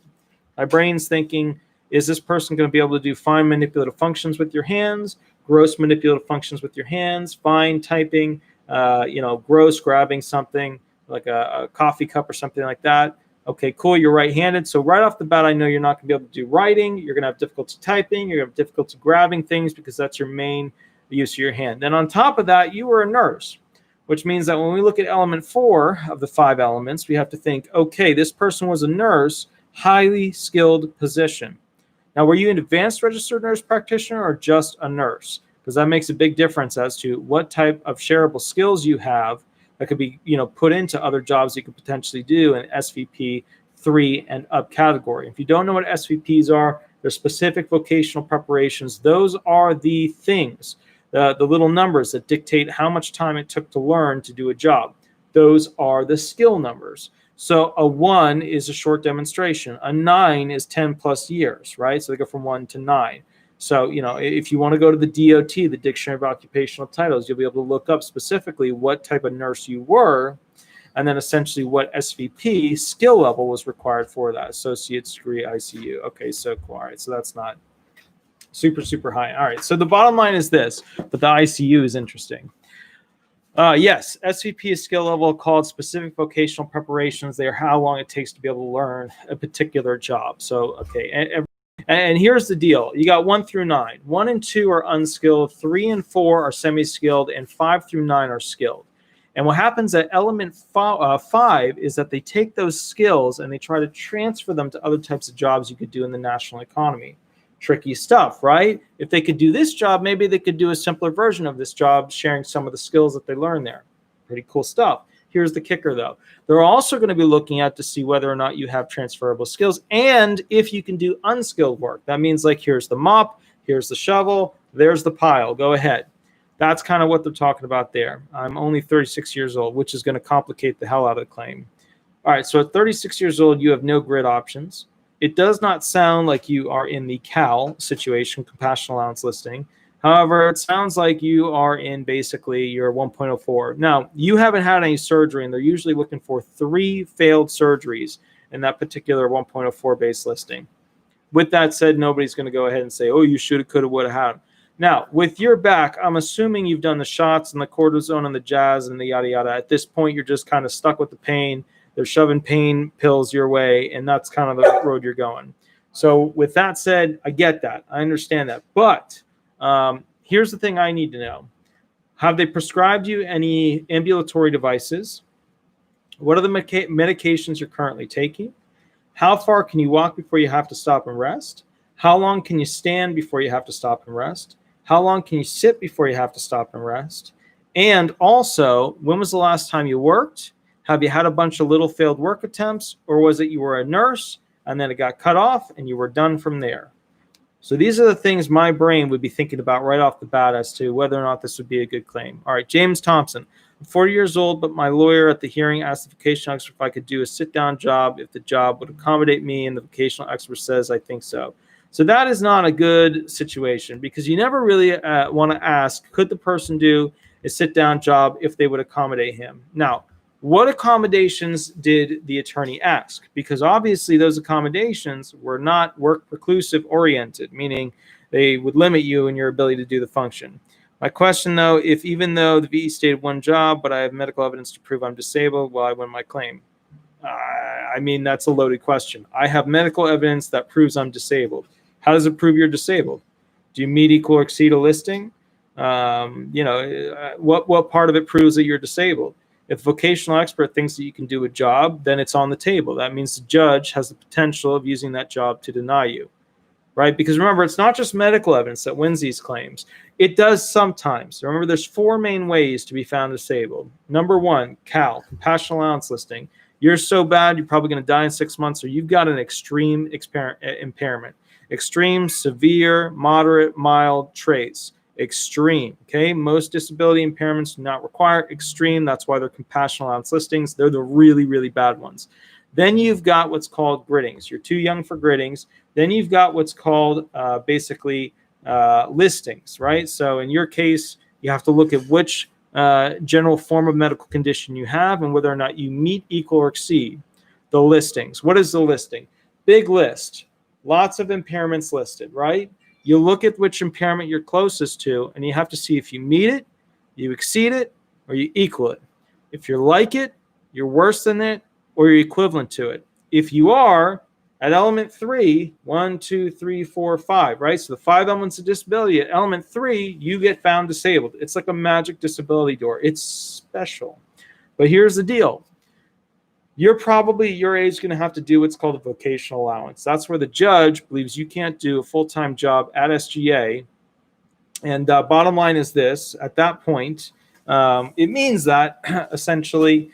My brain's thinking, is this person going to be able to do fine manipulative functions with your hands, gross manipulative functions with your hands, fine typing, gross grabbing something like a coffee cup or something like that? Okay, cool. You're right-handed. So right off the bat, I know you're not going to be able to do writing. You're going to have difficulty typing. You're going to have difficulty grabbing things because that's your main use of your hand. Then on top of that, you were a nurse, which means that when we look at element 4 of the 5 elements, we have to think, okay, this person was a nurse, highly skilled position. Now, were you an advanced registered nurse practitioner or just a nurse? Because that makes a big difference as to what type of shareable skills you have that could be, put into other jobs you could potentially do in SVP 3 and up category. If you don't know what SVPs are, they're specific vocational preparations. Those are the things, the little numbers that dictate how much time it took to learn to do a job. Those are the skill numbers. So a 1 is a short demonstration. A 9 is 10 plus years, right? So they go from 1 to 9. So, if you want to go to the DOT, the Dictionary of Occupational Titles, you'll be able to look up specifically what type of nurse you were, and then essentially what SVP skill level was required for that. Associate's degree, ICU. Okay, so cool. All right, so that's not super, super high. All right, so the bottom line is this, but the ICU is interesting. Yes, SVP is skill level called specific vocational preparations. They are how long it takes to be able to learn a particular job. So, okay, and here's the deal. You got 1 through 9. 1 and 2 are unskilled. 3 and 4 are semi-skilled, and 5 through 9 are skilled. And what happens at element 5 is that they take those skills and they try to transfer them to other types of jobs you could do in the national economy. Tricky stuff, right? If they could do this job, maybe they could do a simpler version of this job, sharing some of the skills that they learned there. Pretty cool stuff. Here's the kicker, though. They're also going to be looking at to see whether or not you have transferable skills and if you can do unskilled work. That means like here's the mop, here's the shovel, there's the pile. Go ahead. That's kind of what they're talking about there. I'm only 36 years old, which is going to complicate the hell out of the claim. All right, so at 36 years old, you have no grid options. It does not sound like you are in the CAL situation, compassion allowance listing. However, it sounds like you are in basically your 1.04. Now, you haven't had any surgery, and they're usually looking for 3 failed surgeries in that particular 1.04 base listing. With that said, nobody's going to go ahead and say, oh, you should have, could have, would have had them. Now, with your back, I'm assuming you've done the shots and the cortisone and the jazz and the yada yada. At this point, you're just kind of stuck with the pain. They're shoving pain pills your way, and that's kind of the road you're going. So with that said, I get that. I understand that. But here's the thing I need to know. Have they prescribed you any ambulatory devices? What are the medications you're currently taking? How far can you walk before you have to stop and rest? How long can you stand before you have to stop and rest? How long can you sit before you have to stop and rest? And also, when was the last time you worked? Have you had a bunch of little failed work attempts, or was it you were a nurse and then it got cut off and you were done from there? So these are the things my brain would be thinking about right off the bat as to whether or not this would be a good claim. All right, James Thompson. I'm 40 years old, but my lawyer at the hearing asked the vocational expert if I could do a sit-down job if the job would accommodate me, and the vocational expert says, I think so. So that is not a good situation because you never really want to ask, could the person do a sit-down job if they would accommodate him? Now, what accommodations did the attorney ask? Because obviously those accommodations were not work preclusive oriented, meaning they would limit you in your ability to do the function. My question, though, if even though the VE stated 1 job, but I have medical evidence to prove I'm disabled, will I win my claim? I mean, that's a loaded question. I have medical evidence that proves I'm disabled. How does it prove you're disabled? Do you meet, equal, or exceed a listing? What part of it proves that you're disabled? If a vocational expert thinks that you can do a job, then it's on the table. That means the judge has the potential of using that job to deny you, right? Because remember, it's not just medical evidence that wins these claims. It does sometimes. Remember, there's 4 main ways to be found disabled. Number 1, CAL, compassion allowance listing. You're so bad, you're probably going to die in 6 months, or you've got an extreme impairment. Extreme, severe, moderate, mild traits. Extreme, okay? Most disability impairments do not require extreme. That's why they're compassion allowance listings. They're the really, really bad ones. Then you've got what's called grittings. You're too young for grittings. Then you've got what's called listings, right? So in your case, you have to look at which general form of medical condition you have and whether or not you meet, equal, or exceed the listings. What is the listing? Big list. Lots of impairments listed, right? You look at which impairment you're closest to, and you have to see if you meet it, you exceed it, or you equal it. If you're like it, you're worse than it, or you're equivalent to it. If you are at element 3, 1, 2, 3, 4, 5, right? So the 5 elements of disability, at element 3, you get found disabled. It's like a magic disability door. It's special. But here's the deal. You're probably, your age, going to have to do what's called a vocational allowance. That's where the judge believes you can't do a full-time job at SGA. And bottom line is this: at that point, it means that essentially,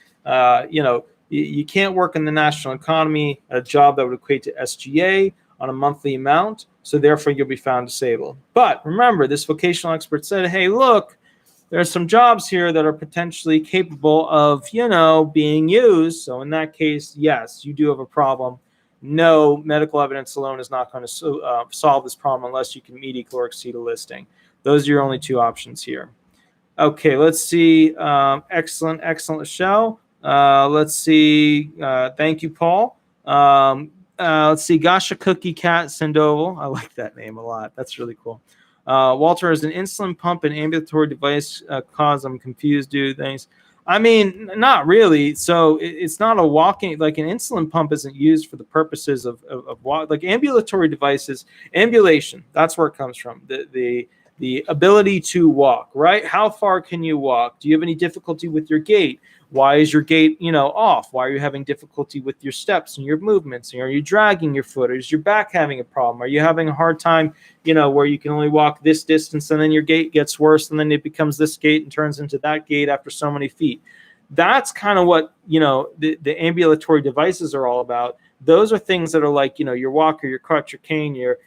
you can't work in the national economy at a job that would equate to SGA on a monthly amount. So therefore, you'll be found disabled. But remember, this vocational expert said, hey, look, there's some jobs here that are potentially capable of, being used. So in that case, yes, you do have a problem. No, medical evidence alone is not going to solve this problem unless you can meet, equal, or exceed a listing. Those are your only two options here. Okay, let's see. Excellent show. Let's see. Thank you, Paul. Let's see. Gasha Cookie Cat Sandoval. I like that name a lot. That's really cool. Walter, is an insulin pump and ambulatory device cause I'm confused, dude? Thanks. I mean, not really. So it's not a walking, like an insulin pump isn't used for the purposes of like ambulatory devices. Ambulation, that's where it comes from. The ability to walk, right? How far can you walk? Do you have any difficulty with your gait? Why is your gait, off? Why are you having difficulty with your steps and your movements? Are you dragging your foot? Is your back having a problem? Are you having a hard time, where you can only walk this distance and then your gait gets worse and then it becomes this gait and turns into that gait after so many feet? That's kind of what, the ambulatory devices are all about. Those are things that are like, your walker, your crutch, your cane, your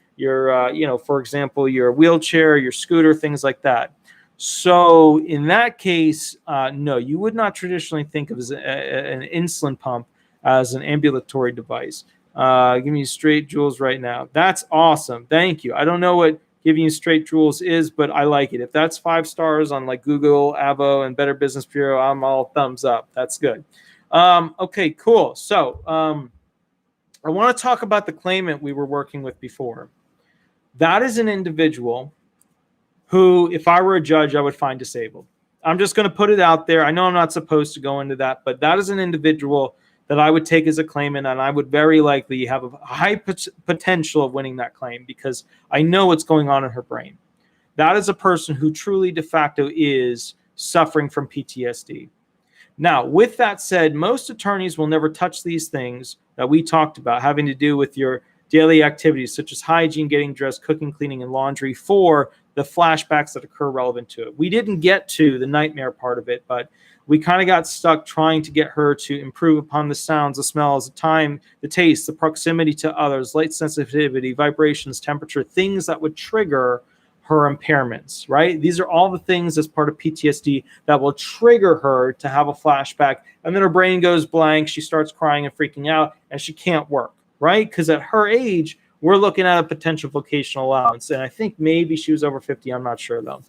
for example, your wheelchair, your scooter, things like that. So in that case, no, you would not traditionally think of an insulin pump as an ambulatory device. Give me straight jewels right now. That's awesome. Thank you. I don't know what giving you straight jewels is, but I like it. If that's 5 stars on like Google, Avo, and Better Business Bureau, I'm all thumbs up. That's good. Okay, cool. So I want to talk about the claimant we were working with before. That is an individual who, if I were a judge, I would find disabled. I'm just going to put it out there. I know I'm not supposed to go into that, but that is an individual that I would take as a claimant, and I would very likely have a high potential of winning that claim because I know what's going on in her brain. That is a person who truly de facto is suffering from PTSD. Now, with that said, most attorneys will never touch these things that we talked about having to do with your daily activities such as hygiene, getting dressed, cooking, cleaning, and laundry for the flashbacks that occur relevant to it. We didn't get to the nightmare part of it, but we kind of got stuck trying to get her to improve upon the sounds, the smells, the time, the taste, the proximity to others, light sensitivity, vibrations, temperature, things that would trigger her impairments, right? These are all the things as part of PTSD that will trigger her to have a flashback, and then her brain goes blank, she starts crying and freaking out, and she can't work. Right? Because at her age, we're looking at a potential vocational allowance. And I think maybe she was over 50. I'm not sure, though.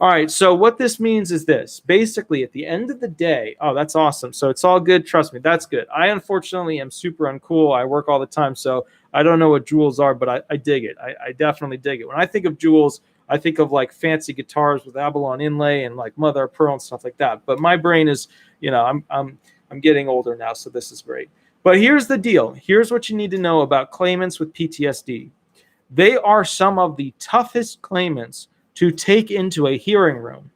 All right. So what this means is this. Basically, at the end of the day, oh, that's awesome. So it's all good. Trust me, that's good. I, unfortunately, am super uncool. I work all the time. So I don't know what jewels are, but I dig it. I definitely dig it. When I think of jewels, I think of like fancy guitars with Abalone inlay and like mother of pearl and stuff like that. But my brain is, I'm getting older now. So this is great. But here's the deal. Here's what you need to know about claimants with PTSD. They are some of the toughest claimants to take into a hearing room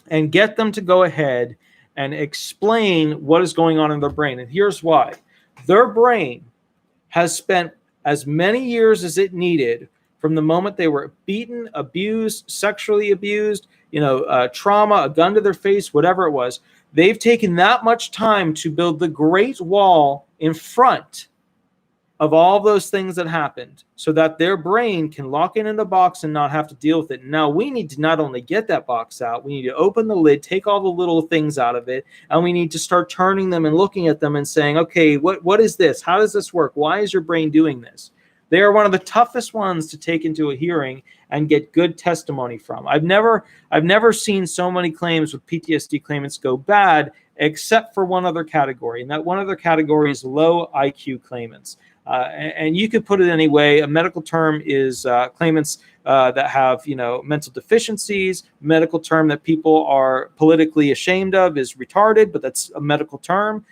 and get them to go ahead and explain what is going on in their brain. And here's why. Their brain has spent as many years as it needed from the moment they were beaten, abused, sexually abused, trauma, a gun to their face, whatever it was. They've taken that much time to build the Great Wall in front of all those things that happened so that their brain can lock it in a box and not have to deal with it. Now, we need to not only get that box out, we need to open the lid, take all the little things out of it, and we need to start turning them and looking at them and saying, okay, what is this? How does this work? Why is your brain doing this? They are one of the toughest ones to take into a hearing and get good testimony from. I've never seen so many claims with PTSD claimants go bad, except for one other category, and that one other category is low IQ claimants. And you could put it any way. A medical term is claimants that have mental deficiencies. Medical term that people are politically ashamed of is retarded, but that's a medical term.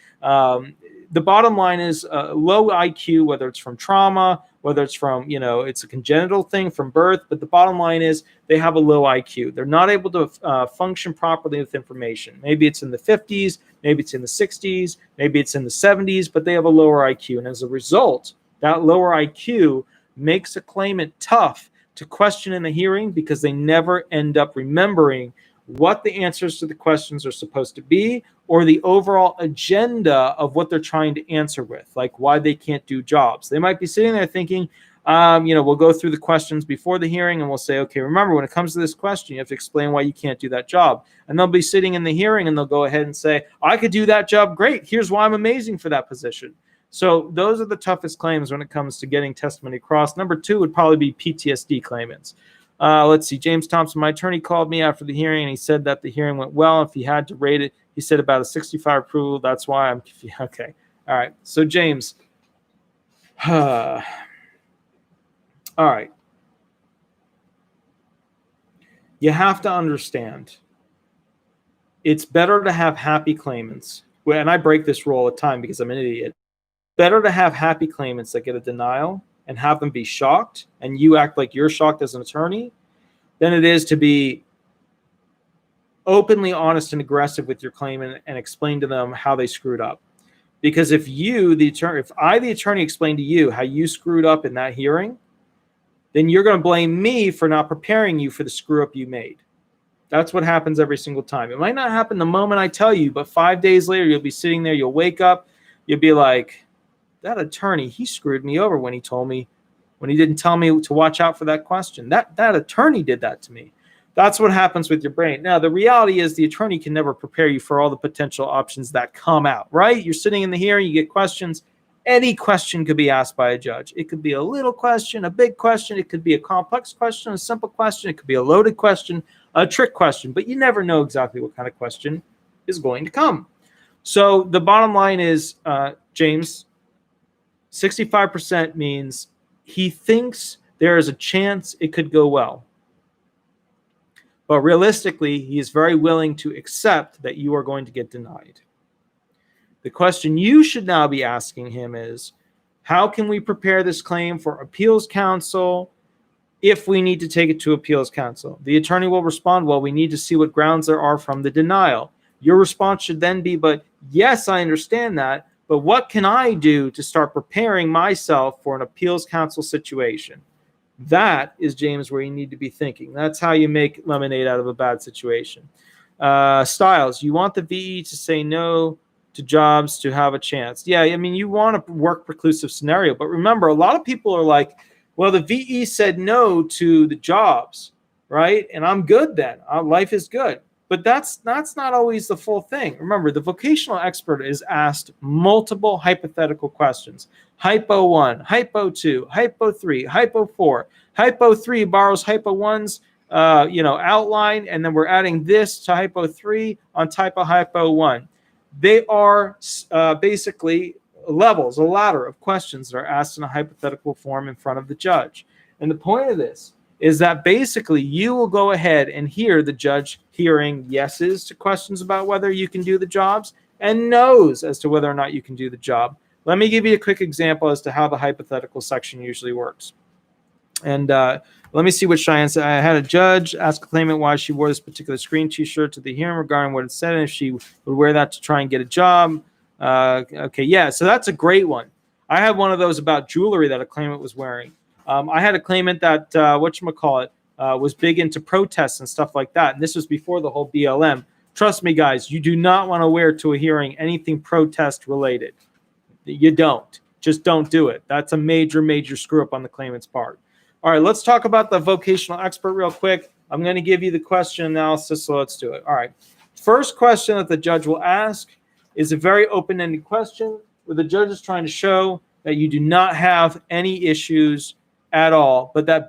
the bottom line is low IQ, whether it's from trauma, whether it's from, it's a congenital thing from birth, but the bottom line is they have a low IQ. They're not able to function properly with information. Maybe it's in the 50s, maybe it's in the 60s, maybe it's in the 70s, but they have a lower IQ. And as a result, that lower IQ makes a claimant tough to question in the hearing because they never end up remembering what the answers to the questions are supposed to be or the overall agenda of what they're trying to answer with, like why they can't do jobs. They might be sitting there thinking, we'll go through the questions before the hearing and we'll say, okay, remember, when it comes to this question, you have to explain why you can't do that job. And they'll be sitting in the hearing and they'll go ahead and say, I could do that job great. Here's why I'm amazing for that position. So those are the toughest claims when it comes to getting testimony across. Number 2 would probably be PTSD claimants. Let's see. James Thompson, my attorney called me after the hearing and he said that the hearing went well. If he had to rate it, he said about a 65 approval. That's why I'm confused. Okay. All right. So James, all right. You have to understand it's better to have happy claimants. And I break this rule all the time because I'm an idiot. Better to have happy claimants that get a denial and have them be shocked and you act like you're shocked as an attorney than it is to be openly honest and aggressive with your claimant and explain to them how they screwed up. Because if I, the attorney, explain to you how you screwed up in that hearing, then you're going to blame me for not preparing you for the screw up you made. That's what happens every single time. It might not happen the moment I tell you, but 5 days later, you'll be sitting there, you'll wake up, you'll be like, that attorney, he screwed me over when he didn't tell me to watch out for that question. That attorney did that to me. That's what happens with your brain. Now, the reality is the attorney can never prepare you for all the potential options that come out, right? You're sitting in the hearing, you get questions. Any question could be asked by a judge. It could be a little question, a big question. It could be a complex question, a simple question. It could be a loaded question, a trick question. But you never know exactly what kind of question is going to come. So the bottom line is, James, 65% means he thinks there is a chance it could go well. But realistically, he is very willing to accept that you are going to get denied. The question you should now be asking him is, how can we prepare this claim for appeals counsel if we need to take it to appeals counsel? The attorney will respond, well, we need to see what grounds there are from the denial. Your response should then be, but yes, I understand that, but what can I do to start preparing myself for an appeals counsel situation? That is, James, where you need to be thinking. That's how you make lemonade out of a bad situation. Styles, you want the VE to say no to jobs to have a chance. Yeah, I mean, you want a work preclusive scenario, but remember, a lot of people are like, well, the VE said no to the jobs, right? And I'm good then. Life is good. But that's not always the full thing. Remember, the vocational expert is asked multiple hypothetical questions. Hypo 1, Hypo 2, Hypo 3, Hypo 4. Hypo 3 borrows Hypo 1's outline, and then we're adding this to Hypo 3 on top of Hypo 1. They are basically levels, a ladder of questions that are asked in a hypothetical form in front of the judge. And the point of this is that basically you will go ahead and hear the judge hearing yeses to questions about whether you can do the jobs and no's as to whether or not you can do the job. Let me give you a quick example as to how the hypothetical section usually works. And let me see what Cheyenne said. I had a judge ask a claimant why she wore this particular screen T-shirt to the hearing regarding what it said and if she would wear that to try and get a job. Okay, yeah, so that's a great one. I had one of those about jewelry that a claimant was wearing. I had a claimant that, was big into protests and stuff like that. And this was before the whole BLM. Trust me, guys, you do not want to wear to a hearing anything protest related. You don't. Just don't do it. That's a major, major screw up on the claimant's part. All right, let's talk about the vocational expert real quick. I'm going to give you the question analysis, so let's do it. All right. First question that the judge will ask is a very open-ended question where the judge is trying to show that you do not have any issues at all, but that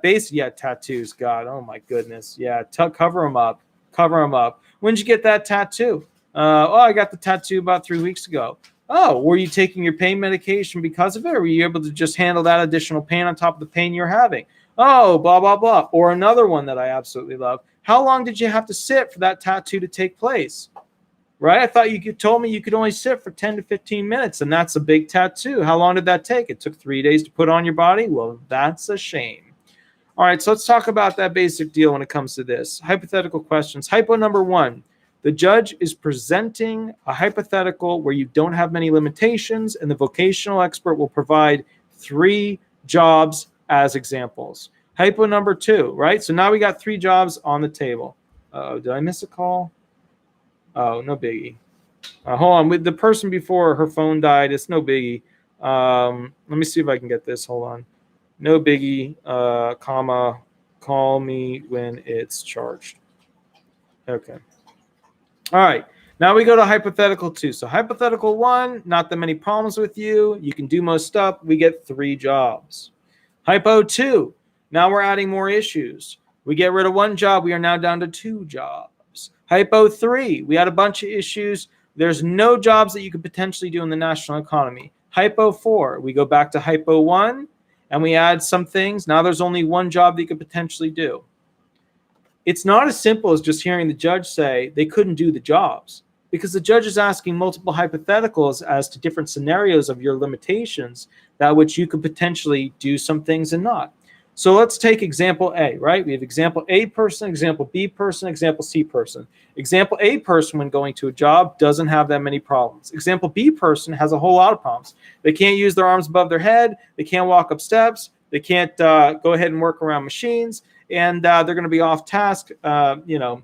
tattoos, God, oh my goodness. Yeah, cover them up. Cover them up. When did you get that tattoo? I got the tattoo about 3 weeks ago. Oh, were you taking your pain medication because of it, or were you able to just handle that additional pain on top of the pain you're having? Oh, blah, blah, blah. Or another one that I absolutely love. How long did you have to sit for that tattoo to take place? right? I thought you told me you could only sit for 10 to 15 minutes, and that's a big tattoo. How long did that take? It took 3 days to put on your body? Well, that's a shame. All right, so let's talk about that basic deal when it comes to this. Hypothetical questions. Hypo number 1. The judge is presenting a hypothetical where you don't have many limitations, and the vocational expert will provide 3 jobs as examples. Hypo number 2, right? So now we got 3 jobs on the table. Did I miss a call? Oh, no biggie. Hold on. With the person before, her phone died. It's no biggie. Let me see if I can get this. Hold on. No biggie, comma, call me when it's charged. Okay. All right. Now we go to hypothetical 2. So hypothetical 1, not that many problems with you. You can do most stuff. We get 3 jobs. Hypo 2, now we're adding more issues. We get rid of 1 job. We are now down to 2 jobs. Hypo 3, we had a bunch of issues. There's no jobs that you could potentially do in the national economy. Hypo 4, we go back to hypo 1. And we add some things. Now there's only 1 job that you could potentially do. It's not as simple as just hearing the judge say they couldn't do the jobs, because the judge is asking multiple hypotheticals as to different scenarios of your limitations that which you could potentially do some things and not. So let's take example A, right? We have example A person, example B person, example C person. Example A person, when going to a job, doesn't have that many problems. Example B person has a whole lot of problems. They can't use their arms above their head. They can't walk up steps. They can't go ahead and work around machines. And they're going to be off task, 30%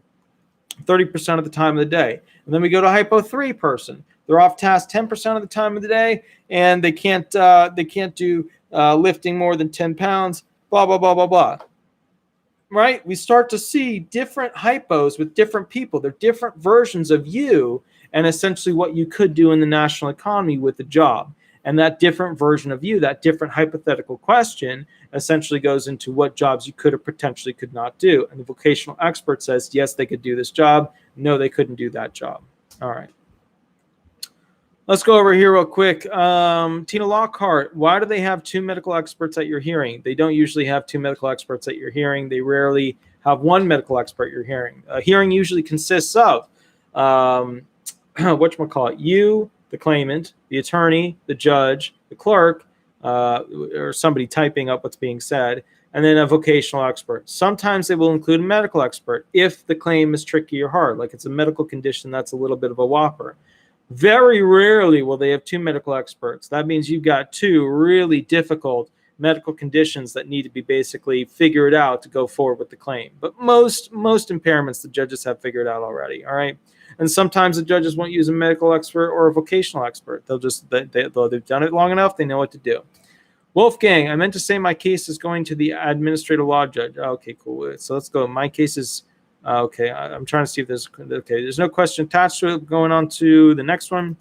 of the time of the day. And then we go to hypo 3 person. They're off task 10% of the time of the day, and they can't do lifting more than 10 pounds. Blah, blah, blah, blah, blah. Right? We start to see different hypos with different people. They're different versions of you and essentially what you could do in the national economy with a job. And that different version of you, that different hypothetical question, essentially goes into what jobs you could or potentially could not do. And the vocational expert says, yes, they could do this job. No, they couldn't do that job. All right. Let's go over here real quick. Tina Lockhart, why do they have 2 medical experts at your hearing? They don't usually have 2 medical experts at your hearing. They rarely have 1 medical expert at your hearing. A hearing usually consists of, whatchamacallit, you, the claimant, the attorney, the judge, the clerk, or somebody typing up what's being said, and then a vocational expert. Sometimes they will include a medical expert if the claim is tricky or hard, like it's a medical condition that's a little bit of a whopper. Very rarely will they have 2 medical experts. That means you've got 2 really difficult medical conditions that need to be basically figured out to go forward with the claim. But most impairments the judges have figured out already, all right? And sometimes the judges won't use a medical expert or a vocational expert. They've done it long enough, they know what to do. Wolfgang, I meant to say my case is going to the administrative law judge. Okay, cool. So let's go. My case is... okay, I'm trying to see if there's... Okay, there's no question attached to it. Going on to the next one.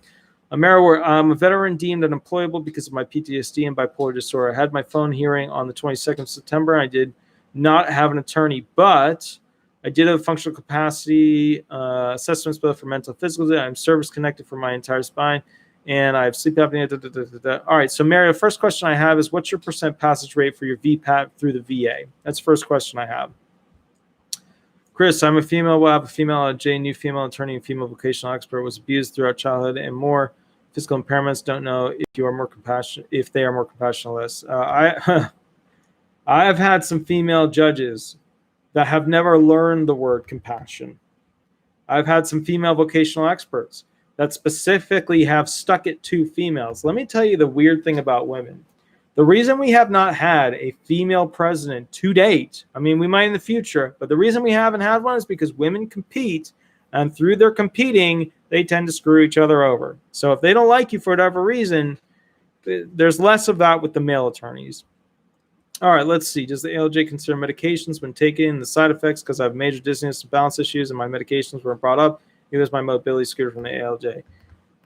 I'm a veteran deemed unemployable because of my PTSD and bipolar disorder. I had my phone hearing on the 22nd of September. I did not have an attorney, but I did have functional capacity assessments both for mental and physical. I'm service-connected for my entire spine, and I have sleep apnea. All right, so Mary, the first question I have is, what's your percent passage rate for your VPAT through the VA? That's the first question I have. Chris, I'm a female. Will have a female LJ, new female attorney, and female vocational expert. Was abused throughout childhood and more physical impairments. Don't know if you are more compassionate, if they are more compassionate or less. I have had some female judges that have never learned the word compassion. I've had some female vocational experts that specifically have stuck it to females. Let me tell you the weird thing about women. The reason we have not had a female president to date, I mean, we might in the future, but the reason we haven't had one is because women compete, and through their competing, they tend to screw each other over. So if they don't like you for whatever reason, there's less of that with the male attorneys. All right, let's see. Does the ALJ consider medications when taken, the side effects, because I have major dizziness and balance issues and my medications weren't brought up? It was my mobility scooter from the ALJ.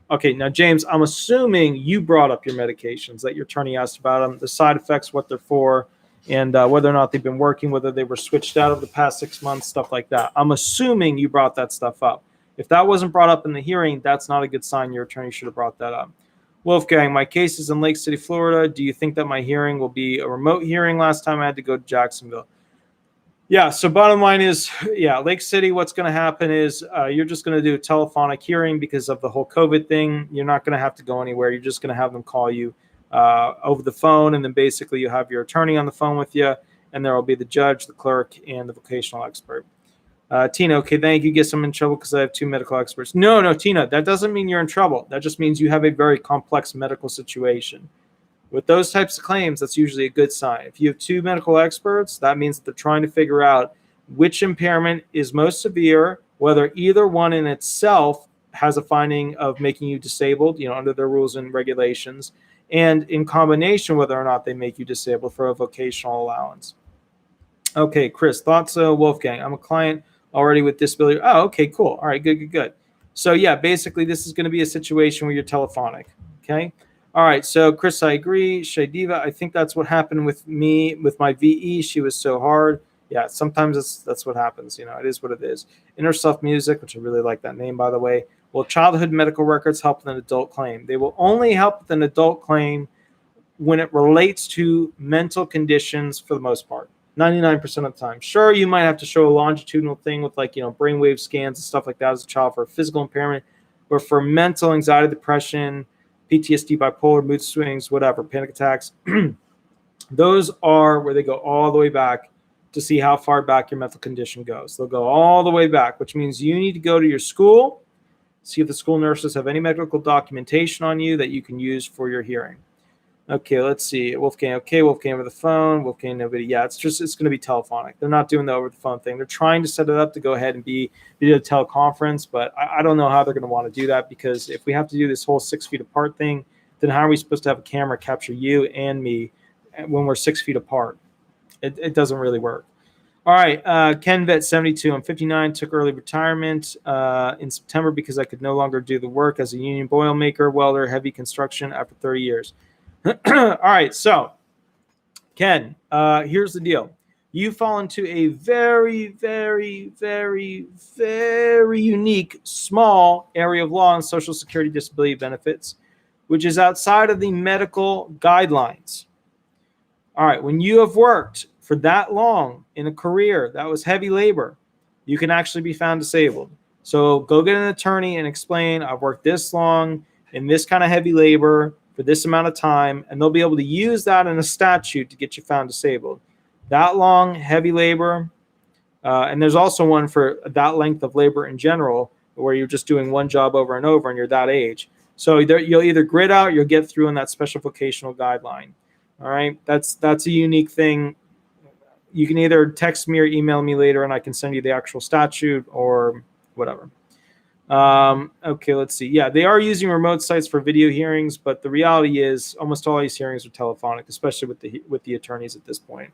Okay, now, James, I'm assuming you brought up your medications, that your attorney asked about them, the side effects, what they're for, and whether or not they've been working, whether they were switched out over the past 6 months, stuff like that. I'm assuming you brought that stuff up. If that wasn't brought up in the hearing, that's not a good sign. Your attorney should have brought that up. Wolfgang, my case is in Lake City, Florida. Do you think that my hearing will be a remote hearing? Last time I had to go to Jacksonville. Yeah. So bottom line is, yeah, Lake City, what's going to happen is you're just going to do a telephonic hearing because of the whole COVID thing. You're not going to have to go anywhere. You're just going to have them call you over the phone. And then basically you have your attorney on the phone with you. And there will be the judge, the clerk, and the vocational expert. Tina, okay, thank you. Guess I'm in trouble because I have two medical experts. No, Tina, that doesn't mean you're in trouble. That just means you have a very complex medical situation. With those types of claims, that's usually a good sign. If you have two medical experts, that means that they're trying to figure out which impairment is most severe, whether either one in itself has a finding of making you disabled, under their rules and regulations, and in combination, whether or not they make you disabled for a vocational allowance. Okay, Chris, thoughts, Wolfgang. I'm a client already with disability. Oh, okay, cool. All right, good. So yeah, basically this is going to be a situation where you're telephonic. Okay. All right. So Chris, I agree. Shadiva, I think that's what happened with me with my VE. She was so hard. Yeah, sometimes that's what happens. It is what it is. Inner Self Music, which I really like that name, by the way. Will childhood medical records help with an adult claim? They will only help with an adult claim when it relates to mental conditions for the most part. 99% of the time. Sure, you might have to show a longitudinal thing with brainwave scans and stuff like that as a child for a physical impairment, but for mental anxiety, depression, PTSD, bipolar, mood swings, whatever, panic attacks, those are where they go all the way back to see how far back your mental condition goes. They'll go all the way back, which means you need to go to your school, see if the school nurses have any medical documentation on you that you can use for your hearing. Okay, let's see. Wolfgang, okay. Wolfgang over the phone. Wolfgang, nobody. Yeah, it's going to be telephonic. They're not doing the over the phone thing. They're trying to set it up to go ahead and be a teleconference, but I don't know how they're going to want to do that, because if we have to do this whole 6 feet apart thing, then how are we supposed to have a camera capture you and me when we're 6 feet apart? It doesn't really work. All right, Ken Vet 72. I'm 59. Took early retirement in September because I could no longer do the work as a union boilermaker, welder, heavy construction after 30 years. All right, so Ken, here's the deal. You fall into a very, very, very, very unique, small area of law and Social Security disability benefits, which is outside of the medical guidelines. All right, when you have worked for that long in a career that was heavy labor, you can actually be found disabled. So go get an attorney and explain, I've worked this long in this kind of heavy labor for this amount of time, and they'll be able to use that in a statute to get you found disabled. That long, heavy labor, and there's also one for that length of labor in general, where you're just doing one job over and over and you're that age. So you'll either grid out, you'll get through in that special vocational guideline. All right, that's a unique thing. You can either text me or email me later, and I can send you the actual statute or whatever. Okay, let's see. Yeah, they are using remote sites for video hearings, but the reality is almost all these hearings are telephonic, especially with the attorneys at this point.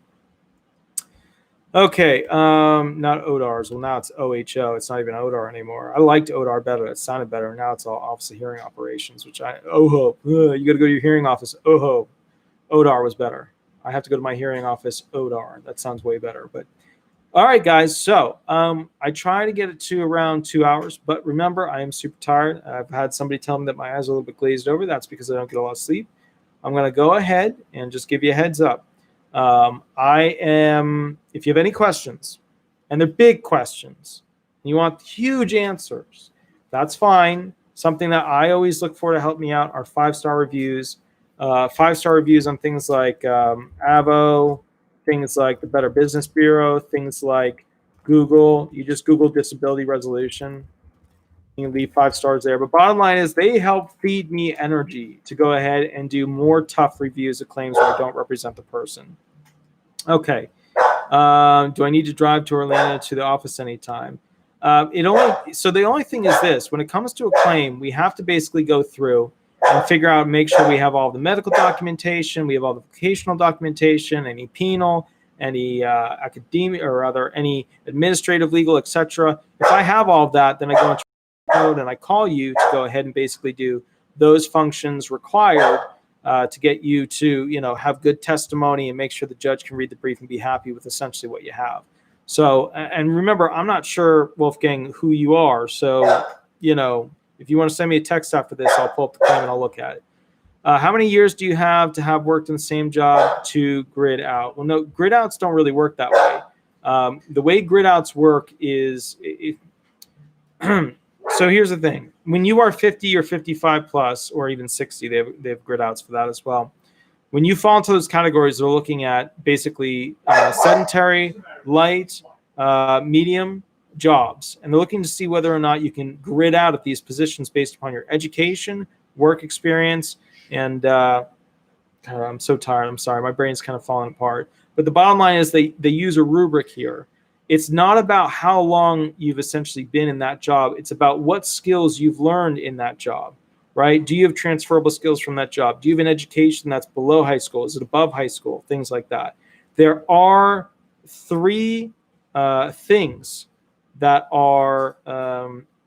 Okay, not ODARs. Well, now it's OHO. It's not even ODAR anymore. I liked ODAR better. It sounded better. Now it's all Office of Hearing Operations, which you got to go to your hearing office. ODAR was better. I have to go to my hearing office. ODAR. That sounds way better, but. All right, guys. So I try to get it to around 2 hours, but remember, I am super tired. I've had somebody tell me that my eyes are a little bit glazed over. That's because I don't get a lot of sleep. I'm going to go ahead and just give you a heads up. If you have any questions, and they're big questions, and you want huge answers, that's fine. Something that I always look for to help me out are 5-star reviews. 5-star reviews on things like Avo, things like the Better Business Bureau, things like Google. You just Google disability resolution. You can leave 5 stars there. But bottom line is they help feed me energy to go ahead and do more tough reviews of claims where I don't represent the person. Okay. Do I need to drive to Orlando to the office anytime? So the only thing is this. When it comes to a claim, we have to basically go through and figure out, make sure we have all the medical documentation, we have all the vocational documentation, any penal, any academic, or rather any administrative, legal, etc. If I have all of that, then I go into code and I call you to go ahead and basically do those functions required to get you to, have good testimony and make sure the judge can read the brief and be happy with essentially what you have. So, and remember, I'm not sure, Wolfgang, who you are. So, if you want to send me a text after this, I'll pull up the claim and I'll look at it. How many years do you have to have worked in the same job to grid out? Well, no, grid outs don't really work that way. The way grid outs work is so here's the thing. When you are 50 or 55 plus, or even 60, they have grid outs for that as well. When you fall into those categories, they're looking at basically sedentary, light, medium jobs. And they're looking to see whether or not you can grid out at these positions based upon your education, work experience, and I'm so tired. I'm sorry. My brain's kind of falling apart. But the bottom line is they use a rubric here. It's not about how long you've essentially been in that job. It's about what skills you've learned in that job, right? Do you have transferable skills from that job? Do you have an education that's below high school? Is it above high school? Things like that. There are three things that are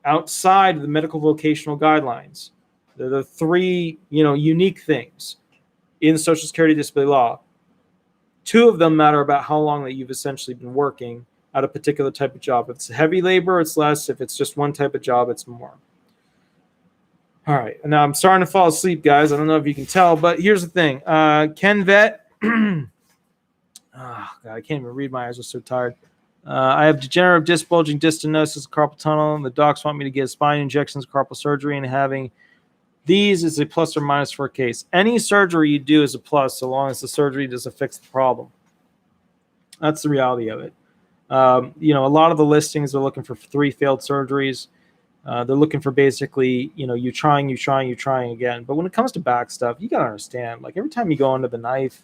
outside of the medical vocational guidelines. They're the three, unique things in Social Security disability law. Two of them matter about how long that you've essentially been working at a particular type of job. If it's heavy labor, it's less. If it's just one type of job, it's more. All right. Now I'm starting to fall asleep, guys. I don't know if you can tell, but here's the thing. Ken Vet. Oh, God, I can't even read. My eyes are so tired. I have degenerative disc bulging disc stenosis, carpal tunnel. And the docs want me to get spine injections, carpal surgery, and having these is a plus or minus for a case. Any surgery you do is a plus so long as the surgery doesn't fix the problem. That's the reality of it. A lot of the listings are looking for 3 failed surgeries. They're looking for basically, you trying again. But when it comes to back stuff, you got to understand, like every time you go under the knife,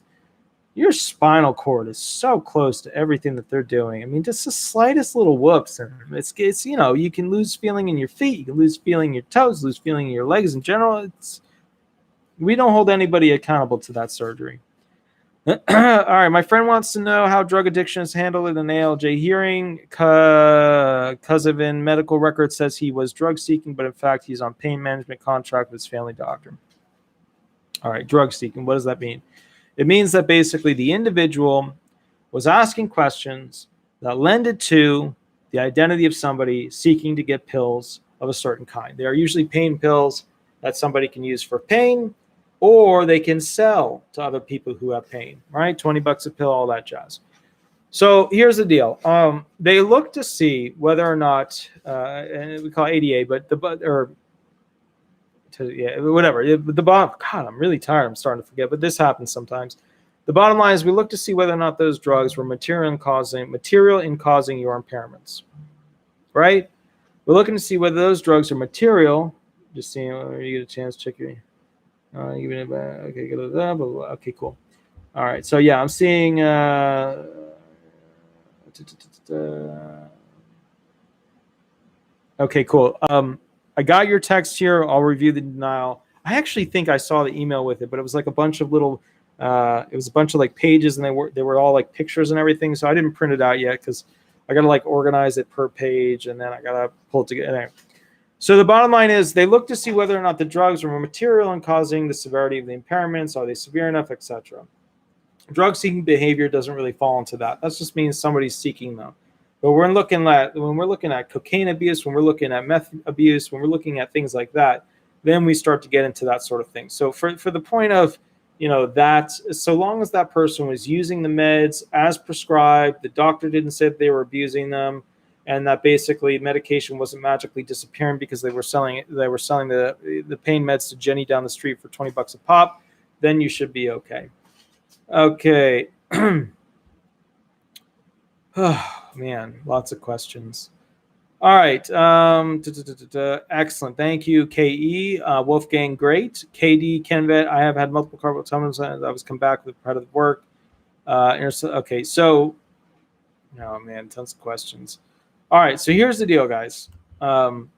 your spinal cord is so close to everything that they're doing. I mean, just the slightest little whoops, and it's you can lose feeling in your feet, you can lose feeling in your toes, lose feeling in your legs in general. We don't hold anybody accountable to that surgery. All right, my friend wants to know how drug addiction is handled in an ALJ hearing because of in medical record says he was drug seeking, but in fact he's on pain management contract with his family doctor. All right, drug seeking, what does that mean? It means that basically the individual was asking questions that lended to the identity of somebody seeking to get pills of a certain kind. They are usually pain pills that somebody can use for pain, or they can sell to other people who have pain, right? $20 a pill, all that jazz. So here's the deal. They look to see whether or not, and we call it ADA, whatever. The bottom, God, I'm really tired. I'm starting to forget, but this happens sometimes. The bottom line is we look to see whether or not those drugs were material in causing your impairments, right? We're looking to see whether those drugs are material. Just seeing whether you get a chance, check your. Okay, blah, blah, blah. Okay, cool. All right, so yeah, I'm seeing. Okay, cool. I got your text here. I'll review the denial. I actually think I saw the email with it, but it was like a bunch of little. It was a bunch of like pages, and they were all like pictures and everything. So I didn't print it out yet because I got to like organize it per page, and then I got to pull it together. Anyway. So the bottom line is they look to see whether or not the drugs were material in causing the severity of the impairments. Are they severe enough, etc. Drug-seeking behavior doesn't really fall into that. That just means somebody's seeking them. But when we're looking at cocaine abuse, when we're looking at meth abuse, when we're looking at things like that, then we start to get into that sort of thing. So for the point of, that so long as that person was using the meds as prescribed, the doctor didn't say that they were abusing them, and that basically medication wasn't magically disappearing because they were selling the pain meds to Jenny down the street for $20 a pop, then you should be okay. Okay. Oh, man, lots of questions. All right. Excellent. Thank you, KE. Wolfgang, great. KD, Kenvet, I have had multiple carpal tunnels. I was come back with repetitive work. Okay, so, oh, man, tons of questions. All right, so here's the deal, guys. 7%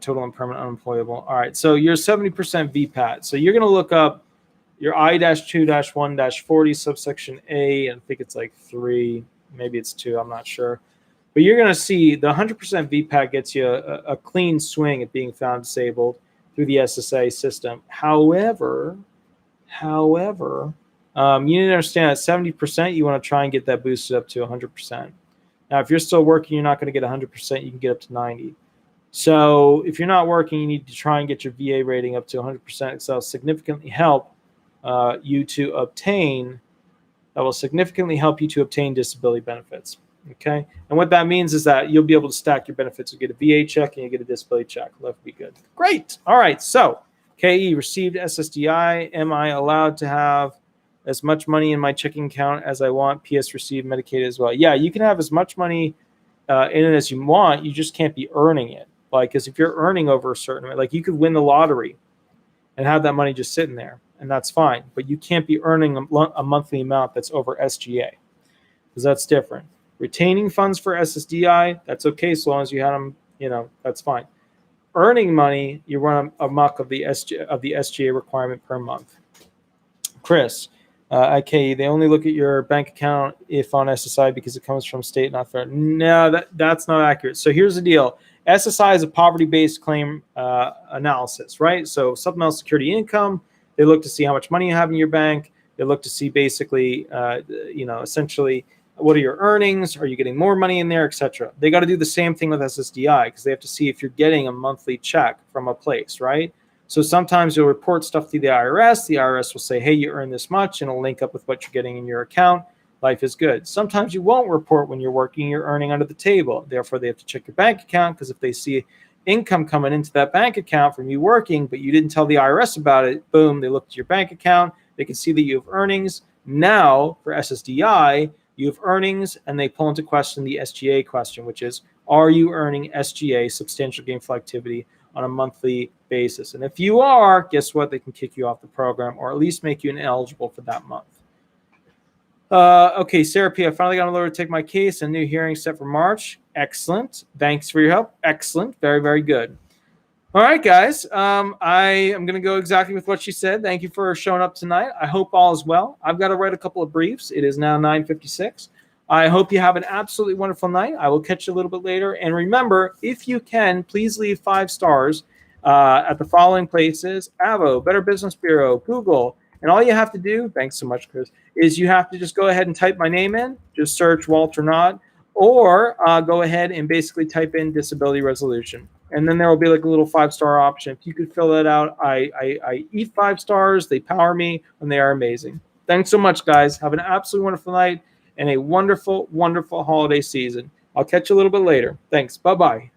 total and permanent unemployable. All right, so you're 70% VPAT. So you're going to look up your I-2-1-40 subsection A, and I think it's like 3, maybe it's 2, I'm not sure. But you're going to see the 100% VPAT gets you a clean swing at being found disabled through the SSA system. However, you need to understand that 70%, you want to try and get that boosted up to 100%. Now, if you're still working, you're not going to get 100%. You can get up to 90%. So if you're not working, you need to try and get your VA rating up to 100%. So it'll significantly help you to obtain that will significantly help you to obtain disability benefits. Okay, and what that means is that you'll be able to stack your benefits. You get a VA check and you get a disability check. That would be good. Great. All right. So, KE received SSDI. Am I allowed to have as much money in my checking account as I want? PS received Medicaid as well. Yeah, you can have as much money in it as you want. You just can't be earning it. Like, because if you're earning over a certain amount, like you could win the lottery and have that money just sitting there, and that's fine. But you can't be earning a monthly amount that's over SGA, because that's different. Retaining funds for SSDI, that's okay, so long as you had them, that's fine. Earning money, you run amok of the SGA requirement per month. Chris, IKE, they only look at your bank account if on SSI because it comes from state, not federal. No, that's not accurate. So here's the deal. SSI is a poverty-based claim analysis, right? So supplemental security income, they look to see how much money you have in your bank. They look to see basically, essentially, what are your earnings? Are you getting more money in there, etc.? They got to do the same thing with SSDI because they have to see if you're getting a monthly check from a place, right? So sometimes you'll report stuff to the IRS. The IRS will say, hey, you earn this much, and it'll link up with what you're getting in your account. Life is good. Sometimes you won't report when you're working, you're earning under the table. Therefore, they have to check your bank account because if they see income coming into that bank account from you working, but you didn't tell the IRS about it, boom, they look at your bank account. They can see that you have earnings. Now, for SSDI, you have earnings, and they pull into question the SGA question, which is, are you earning SGA, substantial gainful activity, on a monthly basis? And if you are, guess what? They can kick you off the program or at least make you ineligible for that month. Okay, Sarah P., I finally got a lawyer to take my case. A new hearing set for March. Excellent. Thanks for your help. Excellent. Very, very good. All right, guys. I am going to go exactly with what she said. Thank you for showing up tonight. I hope all is well. I've got to write a couple of briefs. It is now 9:56. I hope you have an absolutely wonderful night. I will catch you a little bit later. And remember, if you can, please leave 5 stars at the following places: Avo, Better Business Bureau, Google. And all you have to do, thanks so much, Chris, is you have to just go ahead and type my name in. Just search Walter Knott, or go ahead and basically type in disability resolution. And then there will be like a little 5-star option. If you could fill that out, I eat 5 stars. They power me, and they are amazing. Thanks so much, guys. Have an absolutely wonderful night and a wonderful, wonderful holiday season. I'll catch you a little bit later. Thanks. Bye-bye.